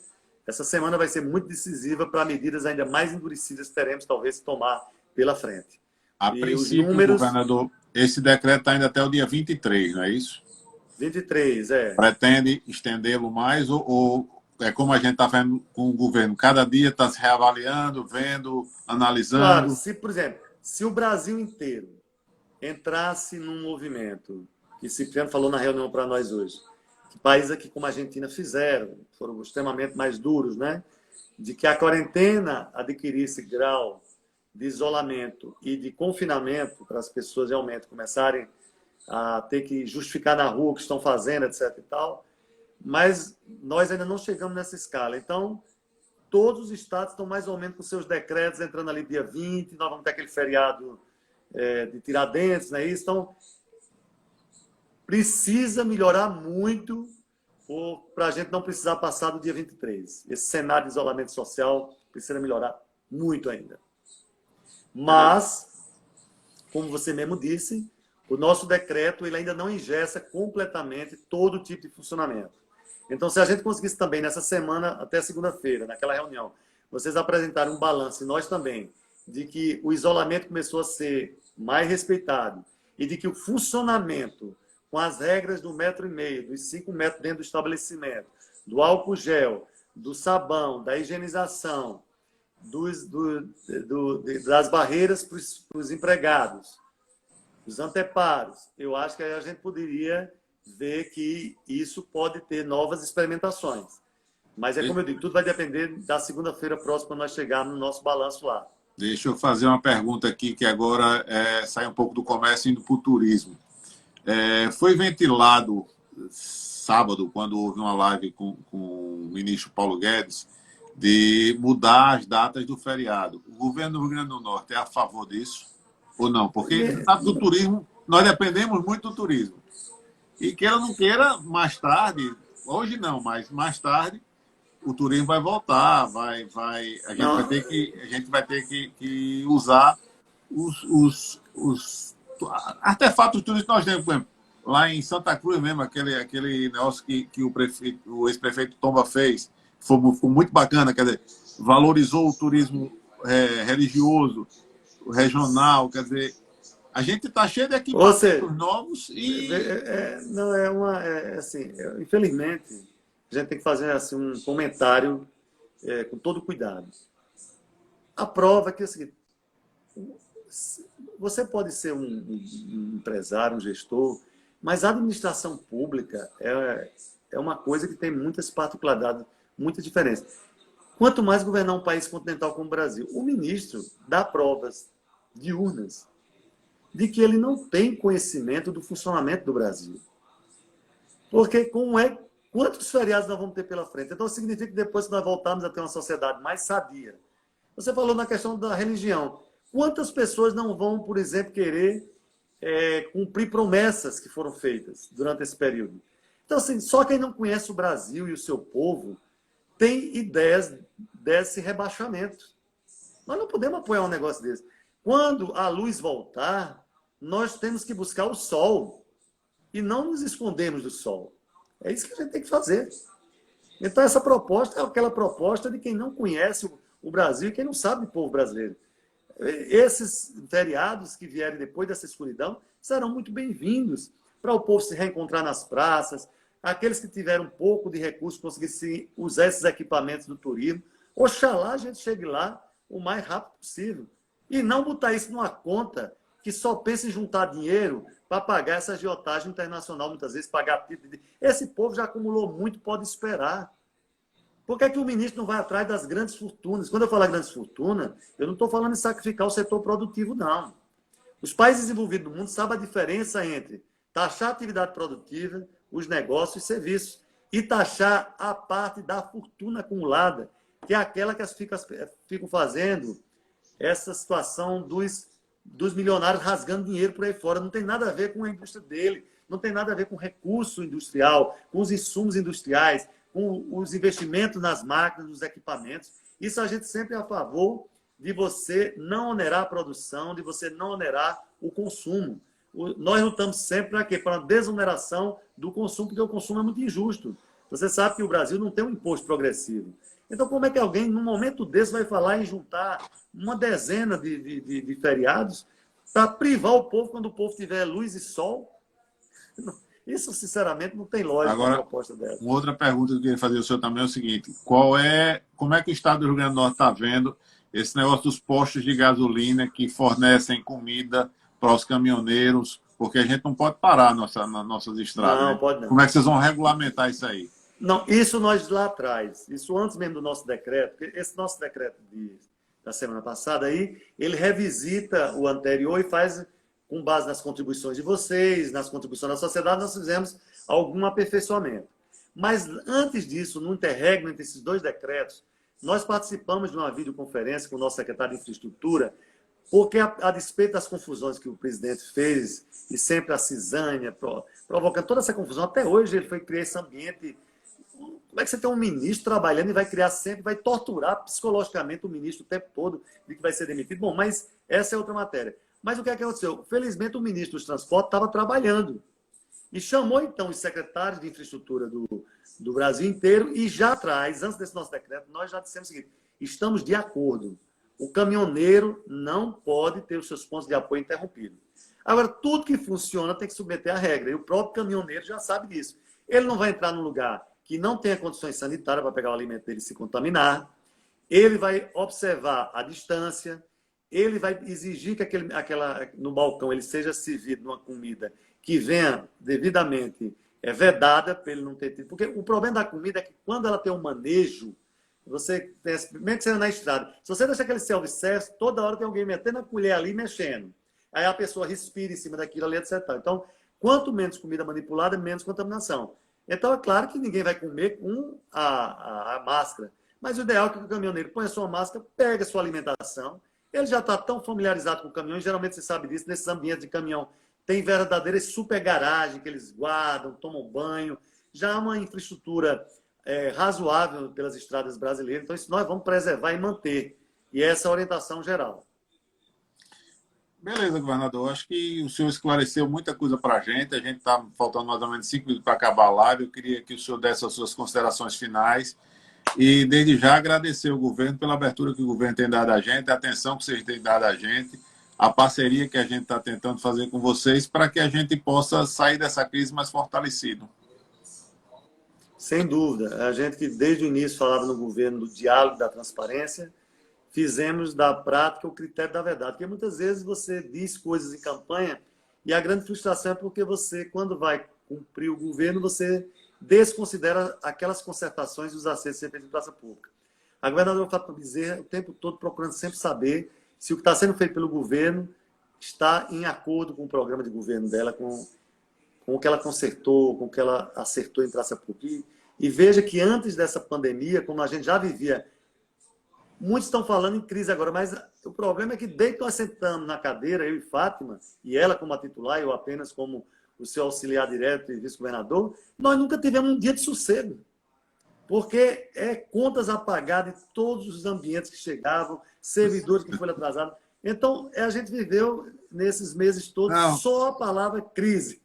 essa semana vai ser muito decisiva para medidas ainda mais endurecidas que teremos talvez que tomar pela frente. A princípio, governador, esse decreto está ainda até o dia 23, não é isso? 23, é. Pretende estendê-lo mais ou é como a gente está fazendo com o governo? Cada dia está se reavaliando, vendo, Claro, analisando. se, por exemplo, se o Brasil inteiro entrasse num movimento que Cipriano falou na reunião para nós hoje, que países aqui como a Argentina fizeram, foram extremamente mais duros, né? De que a quarentena adquirisse grau de isolamento e de confinamento para as pessoas realmente começarem a ter que justificar na rua o que estão fazendo, etc. e tal, mas nós ainda não chegamos nessa escala. Então, todos os estados estão mais ou menos com seus decretos, entrando ali dia 20, nós vamos ter aquele feriado de Tiradentes, não é isso? Então, precisa melhorar muito para a gente não precisar passar do dia 23. Esse cenário de isolamento social precisa melhorar muito ainda. Mas, como você mesmo disse, o nosso decreto ele ainda não engessa completamente todo tipo de funcionamento. Então, se a gente conseguisse também, nessa semana, até segunda-feira, naquela reunião, vocês apresentarem um balanço, e nós também, de que o isolamento começou a ser mais respeitado e de que o funcionamento com as regras do 1,5 m, dos 5 metros dentro do estabelecimento, do álcool gel, do sabão, da higienização, das barreiras para os empregados, os anteparos, eu acho que aí a gente poderia ver que isso pode ter novas experimentações. Mas é como eu digo, tudo vai depender da segunda-feira próxima, quando nós chegarmos no nosso balanço lá. Deixa eu fazer uma pergunta aqui, que agora sai um pouco do comércio e indo para o turismo. Foi ventilado sábado, quando houve uma live com o ministro Paulo Guedes, de mudar as datas do feriado. O governo do Rio Grande do Norte é a favor disso ou não? Porque, sabe, do turismo, nós dependemos muito do turismo. E queira ou não queira, mais tarde, hoje não, mas mais tarde, o turismo vai voltar, a gente vai ter que usar os artefatos turísticos que nós temos, por exemplo, lá em Santa Cruz mesmo, aquele negócio que o ex-prefeito Tomba fez, foi muito bacana, quer dizer, valorizou o turismo religioso, regional, quer dizer, a gente está cheio de equipamentos novos e... infelizmente, a gente tem que fazer assim, um comentário com todo cuidado. A prova é que é o seguinte, você pode ser um empresário, um gestor, mas a administração pública é uma coisa que tem muitas particularidades, muita diferença. Quanto mais governar um país continental como o Brasil, o ministro dá provas diurnas de que ele não tem conhecimento do funcionamento do Brasil. Porque quantos feriados nós vamos ter pela frente? Então, significa que depois que nós voltarmos a ter uma sociedade mais sadia. Você falou na questão da religião. Quantas pessoas não vão, por exemplo, querer cumprir promessas que foram feitas durante esse período? Então, assim, só quem não conhece o Brasil e o seu povo tem ideias desse rebaixamento. Nós não podemos apoiar um negócio desse. Quando a luz voltar, nós temos que buscar o sol e não nos escondermos do sol. É isso que a gente tem que fazer. Então, essa proposta é aquela proposta de quem não conhece o Brasil e quem não sabe do povo brasileiro. Esses feriados que vierem depois dessa escuridão serão muito bem-vindos para o povo se reencontrar nas praças, aqueles que tiveram um pouco de recurso conseguirem usar esses equipamentos do turismo. Oxalá a gente chegue lá o mais rápido possível. E não botar isso numa conta que só pensa em juntar dinheiro para pagar essa agiotagem internacional, muitas vezes pagar... Esse povo já acumulou muito, pode esperar. Por que é que o ministro não vai atrás das grandes fortunas? Quando eu falo grandes fortunas, eu não estou falando em sacrificar o setor produtivo, não. Os países desenvolvidos do mundo sabem a diferença entre taxar a atividade produtiva, os negócios e serviços, e taxar a parte da fortuna acumulada, que é aquela que ficam fazendo essa situação dos milionários rasgando dinheiro por aí fora. Não tem nada a ver com a indústria dele, não tem nada a ver com recurso industrial, com os insumos industriais, com os investimentos nas máquinas, nos equipamentos. Isso a gente sempre é a favor de você não onerar a produção, de você não onerar o consumo. Nós lutamos sempre para quê? Para a desoneração do consumo, porque o consumo é muito injusto. Você sabe que o Brasil não tem um imposto progressivo. Então, como é que alguém, num momento desse, vai falar em juntar uma dezena de feriados para privar o povo quando o povo tiver luz e sol? Isso, sinceramente, não tem lógica uma Agora, proposta dessa. uma outra pergunta que eu queria fazer ao senhor também é o seguinte: como é que o Estado do Rio Grande do Norte está vendo esse negócio dos postos de gasolina que fornecem comida para os caminhoneiros? Porque a gente não pode parar nas nossas estradas, Não, né? pode não. Como é que vocês vão regulamentar isso aí? Não, isso nós lá atrás, isso antes mesmo do nosso decreto, porque esse nosso decreto da semana passada aí, ele revisita o anterior e faz, com base nas contribuições de vocês, nas contribuições da sociedade, nós fizemos algum aperfeiçoamento. Mas antes disso, no interregno entre esses dois decretos, nós participamos de uma videoconferência com o nosso secretário de Infraestrutura, porque, a despeito das confusões que o presidente fez, e sempre a cisânia, provocando toda essa confusão, até hoje ele foi criar esse ambiente. Como é que você tem um ministro trabalhando e vai criar sempre, vai torturar psicologicamente o ministro o tempo todo de que vai ser demitido? Bom, mas essa é outra matéria. Mas o que é que aconteceu? Felizmente, o ministro dos Transportes estava trabalhando e chamou, então, os secretários de infraestrutura do Brasil inteiro e já atrás, antes desse nosso decreto, nós já dissemos o seguinte: estamos de acordo. O caminhoneiro não pode ter os seus pontos de apoio interrompidos. Agora, tudo que funciona tem que submeter à regra. E o próprio caminhoneiro já sabe disso. Ele não vai entrar num lugar que não tenha condições sanitárias para pegar o alimento dele e se contaminar. Ele vai observar a distância. Ele vai exigir que no balcão ele seja servido numa comida que venha devidamente vedada, para ele não ter tido. Porque o problema da comida é que quando ela tem um manejo, você tem, mesmo que seja na estrada, se você deixar aquele self-service, toda hora tem alguém metendo a colher ali mexendo. Aí a pessoa respira em cima daquilo ali, etc. Então, quanto menos comida manipulada, menos contaminação. Então, é claro que ninguém vai comer com a máscara. Mas o ideal é que o caminhoneiro ponha a sua máscara, pegue a sua alimentação. Ele já está tão familiarizado com o caminhão, geralmente você sabe disso, nesses ambientes de caminhão. Tem verdadeiras super garagem que eles guardam, tomam banho. Já há uma infraestrutura razoável pelas estradas brasileiras. Então, isso nós vamos preservar e manter. E essa é a orientação geral. Beleza, governador. Acho que o senhor esclareceu muita coisa para a gente. A gente está faltando mais ou menos 5 minutos para acabar a live. Eu queria que o senhor desse as suas considerações finais. E, desde já, agradecer ao governo pela abertura que o governo tem dado a gente, a atenção que vocês têm dado a gente, a parceria que a gente está tentando fazer com vocês para que a gente possa sair dessa crise mais fortalecido. Sem dúvida. A gente que desde o início falava no governo do diálogo, da transparência, fizemos da prática o critério da verdade. Porque muitas vezes você diz coisas em campanha e a grande frustração é porque você, quando vai cumprir o governo, você desconsidera aquelas concertações e os acertos feitos em praça pública. A governadora Fátima Bezerra, o tempo todo, procurando sempre saber se o que está sendo feito pelo governo está em acordo com o programa de governo dela, com o que ela consertou, com o que ela acertou em praça pública. E veja que antes dessa pandemia, como a gente já vivia, muitos estão falando em crise agora, mas o problema é que desde que nós sentamos na cadeira, eu e Fátima, e ela como a titular, eu apenas como o seu auxiliar direto e vice-governador, nós nunca tivemos um dia de sossego. Porque contas a pagar de todos os ambientes que chegavam, servidores que foram atrasados. Então, a gente viveu, nesses meses todos, só a palavra crise.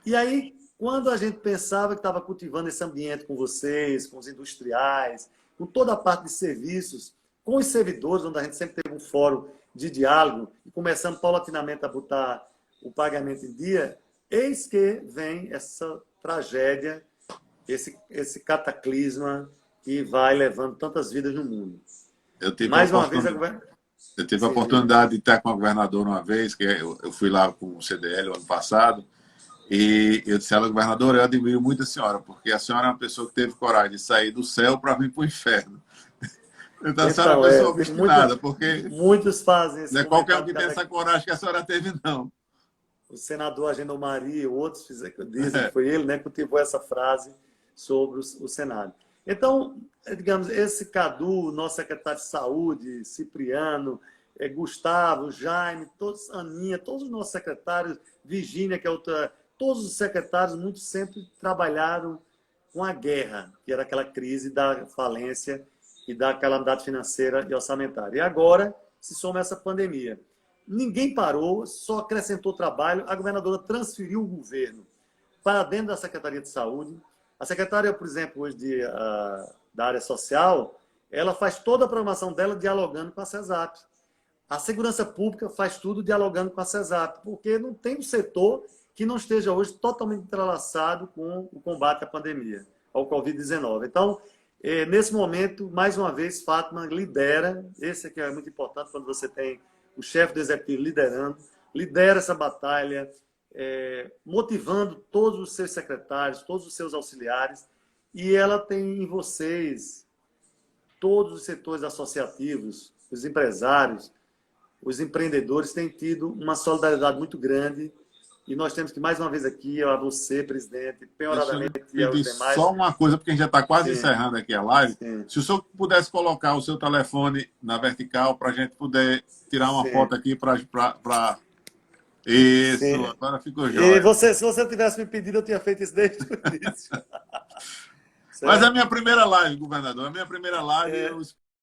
E aí, quando a gente pensava que estava cultivando esse ambiente com vocês, com os industriais, com toda a parte de serviços, com os servidores, onde a gente sempre teve um fórum de diálogo, e começando paulatinamente a botar o pagamento em dia, eis que vem essa tragédia, esse cataclisma que vai levando tantas vidas no mundo. Mais uma vez, eu tive a oportunidade de estar com a governadora uma vez, que eu fui lá com o CDL o ano passado, e eu disse a ela: governadora, eu admiro muito a senhora, porque a senhora é uma pessoa que teve coragem de sair do céu para vir para o inferno. Então, a senhora é uma pessoa obstinada, porque muitos fazem isso. Não é qualquer um que tem essa coragem que a senhora teve, não. O senador Agenor Maria e outros dizem que foi ele, né, que cultivou essa frase sobre o Senado. Então, digamos, esse Cadu, nosso secretário de Saúde, Cipriano, Gustavo, Jaime, todos, Aninha, todos os nossos secretários, Virgínia, que é outra, todos os secretários, muitos sempre trabalharam com a guerra, que era aquela crise da falência e da calamidade financeira e orçamentária. E agora se soma essa pandemia. Ninguém parou, só acrescentou trabalho. A governadora transferiu o governo para dentro da Secretaria de Saúde. A secretária, por exemplo, hoje da área social, ela faz toda a programação dela dialogando com a CESAP. A segurança pública faz tudo dialogando com a CESAP, porque não tem um setor que não esteja hoje totalmente entrelaçado com o combate à pandemia, ao Covid-19. Então, nesse momento, mais uma vez, Fátima lidera, esse aqui é muito importante quando você tem o chefe do executivo liderando, lidera essa batalha, motivando todos os seus secretários, todos os seus auxiliares, e ela tem em vocês todos os setores associativos, os empresários, os empreendedores têm tido uma solidariedade muito grande, e nós temos que, mais uma vez aqui, a você, presidente, penhoradamente, e aos demais... Só uma coisa, porque a gente já está quase Sim. encerrando aqui a live. Sim. Se o senhor pudesse colocar o seu telefone na vertical para a gente poder tirar uma Sim. foto aqui para... Isso, Sim. Agora ficou E jóia. se você tivesse me pedido, eu tinha feito isso desde o início. Mas é a minha primeira live, governador. A minha primeira live, eu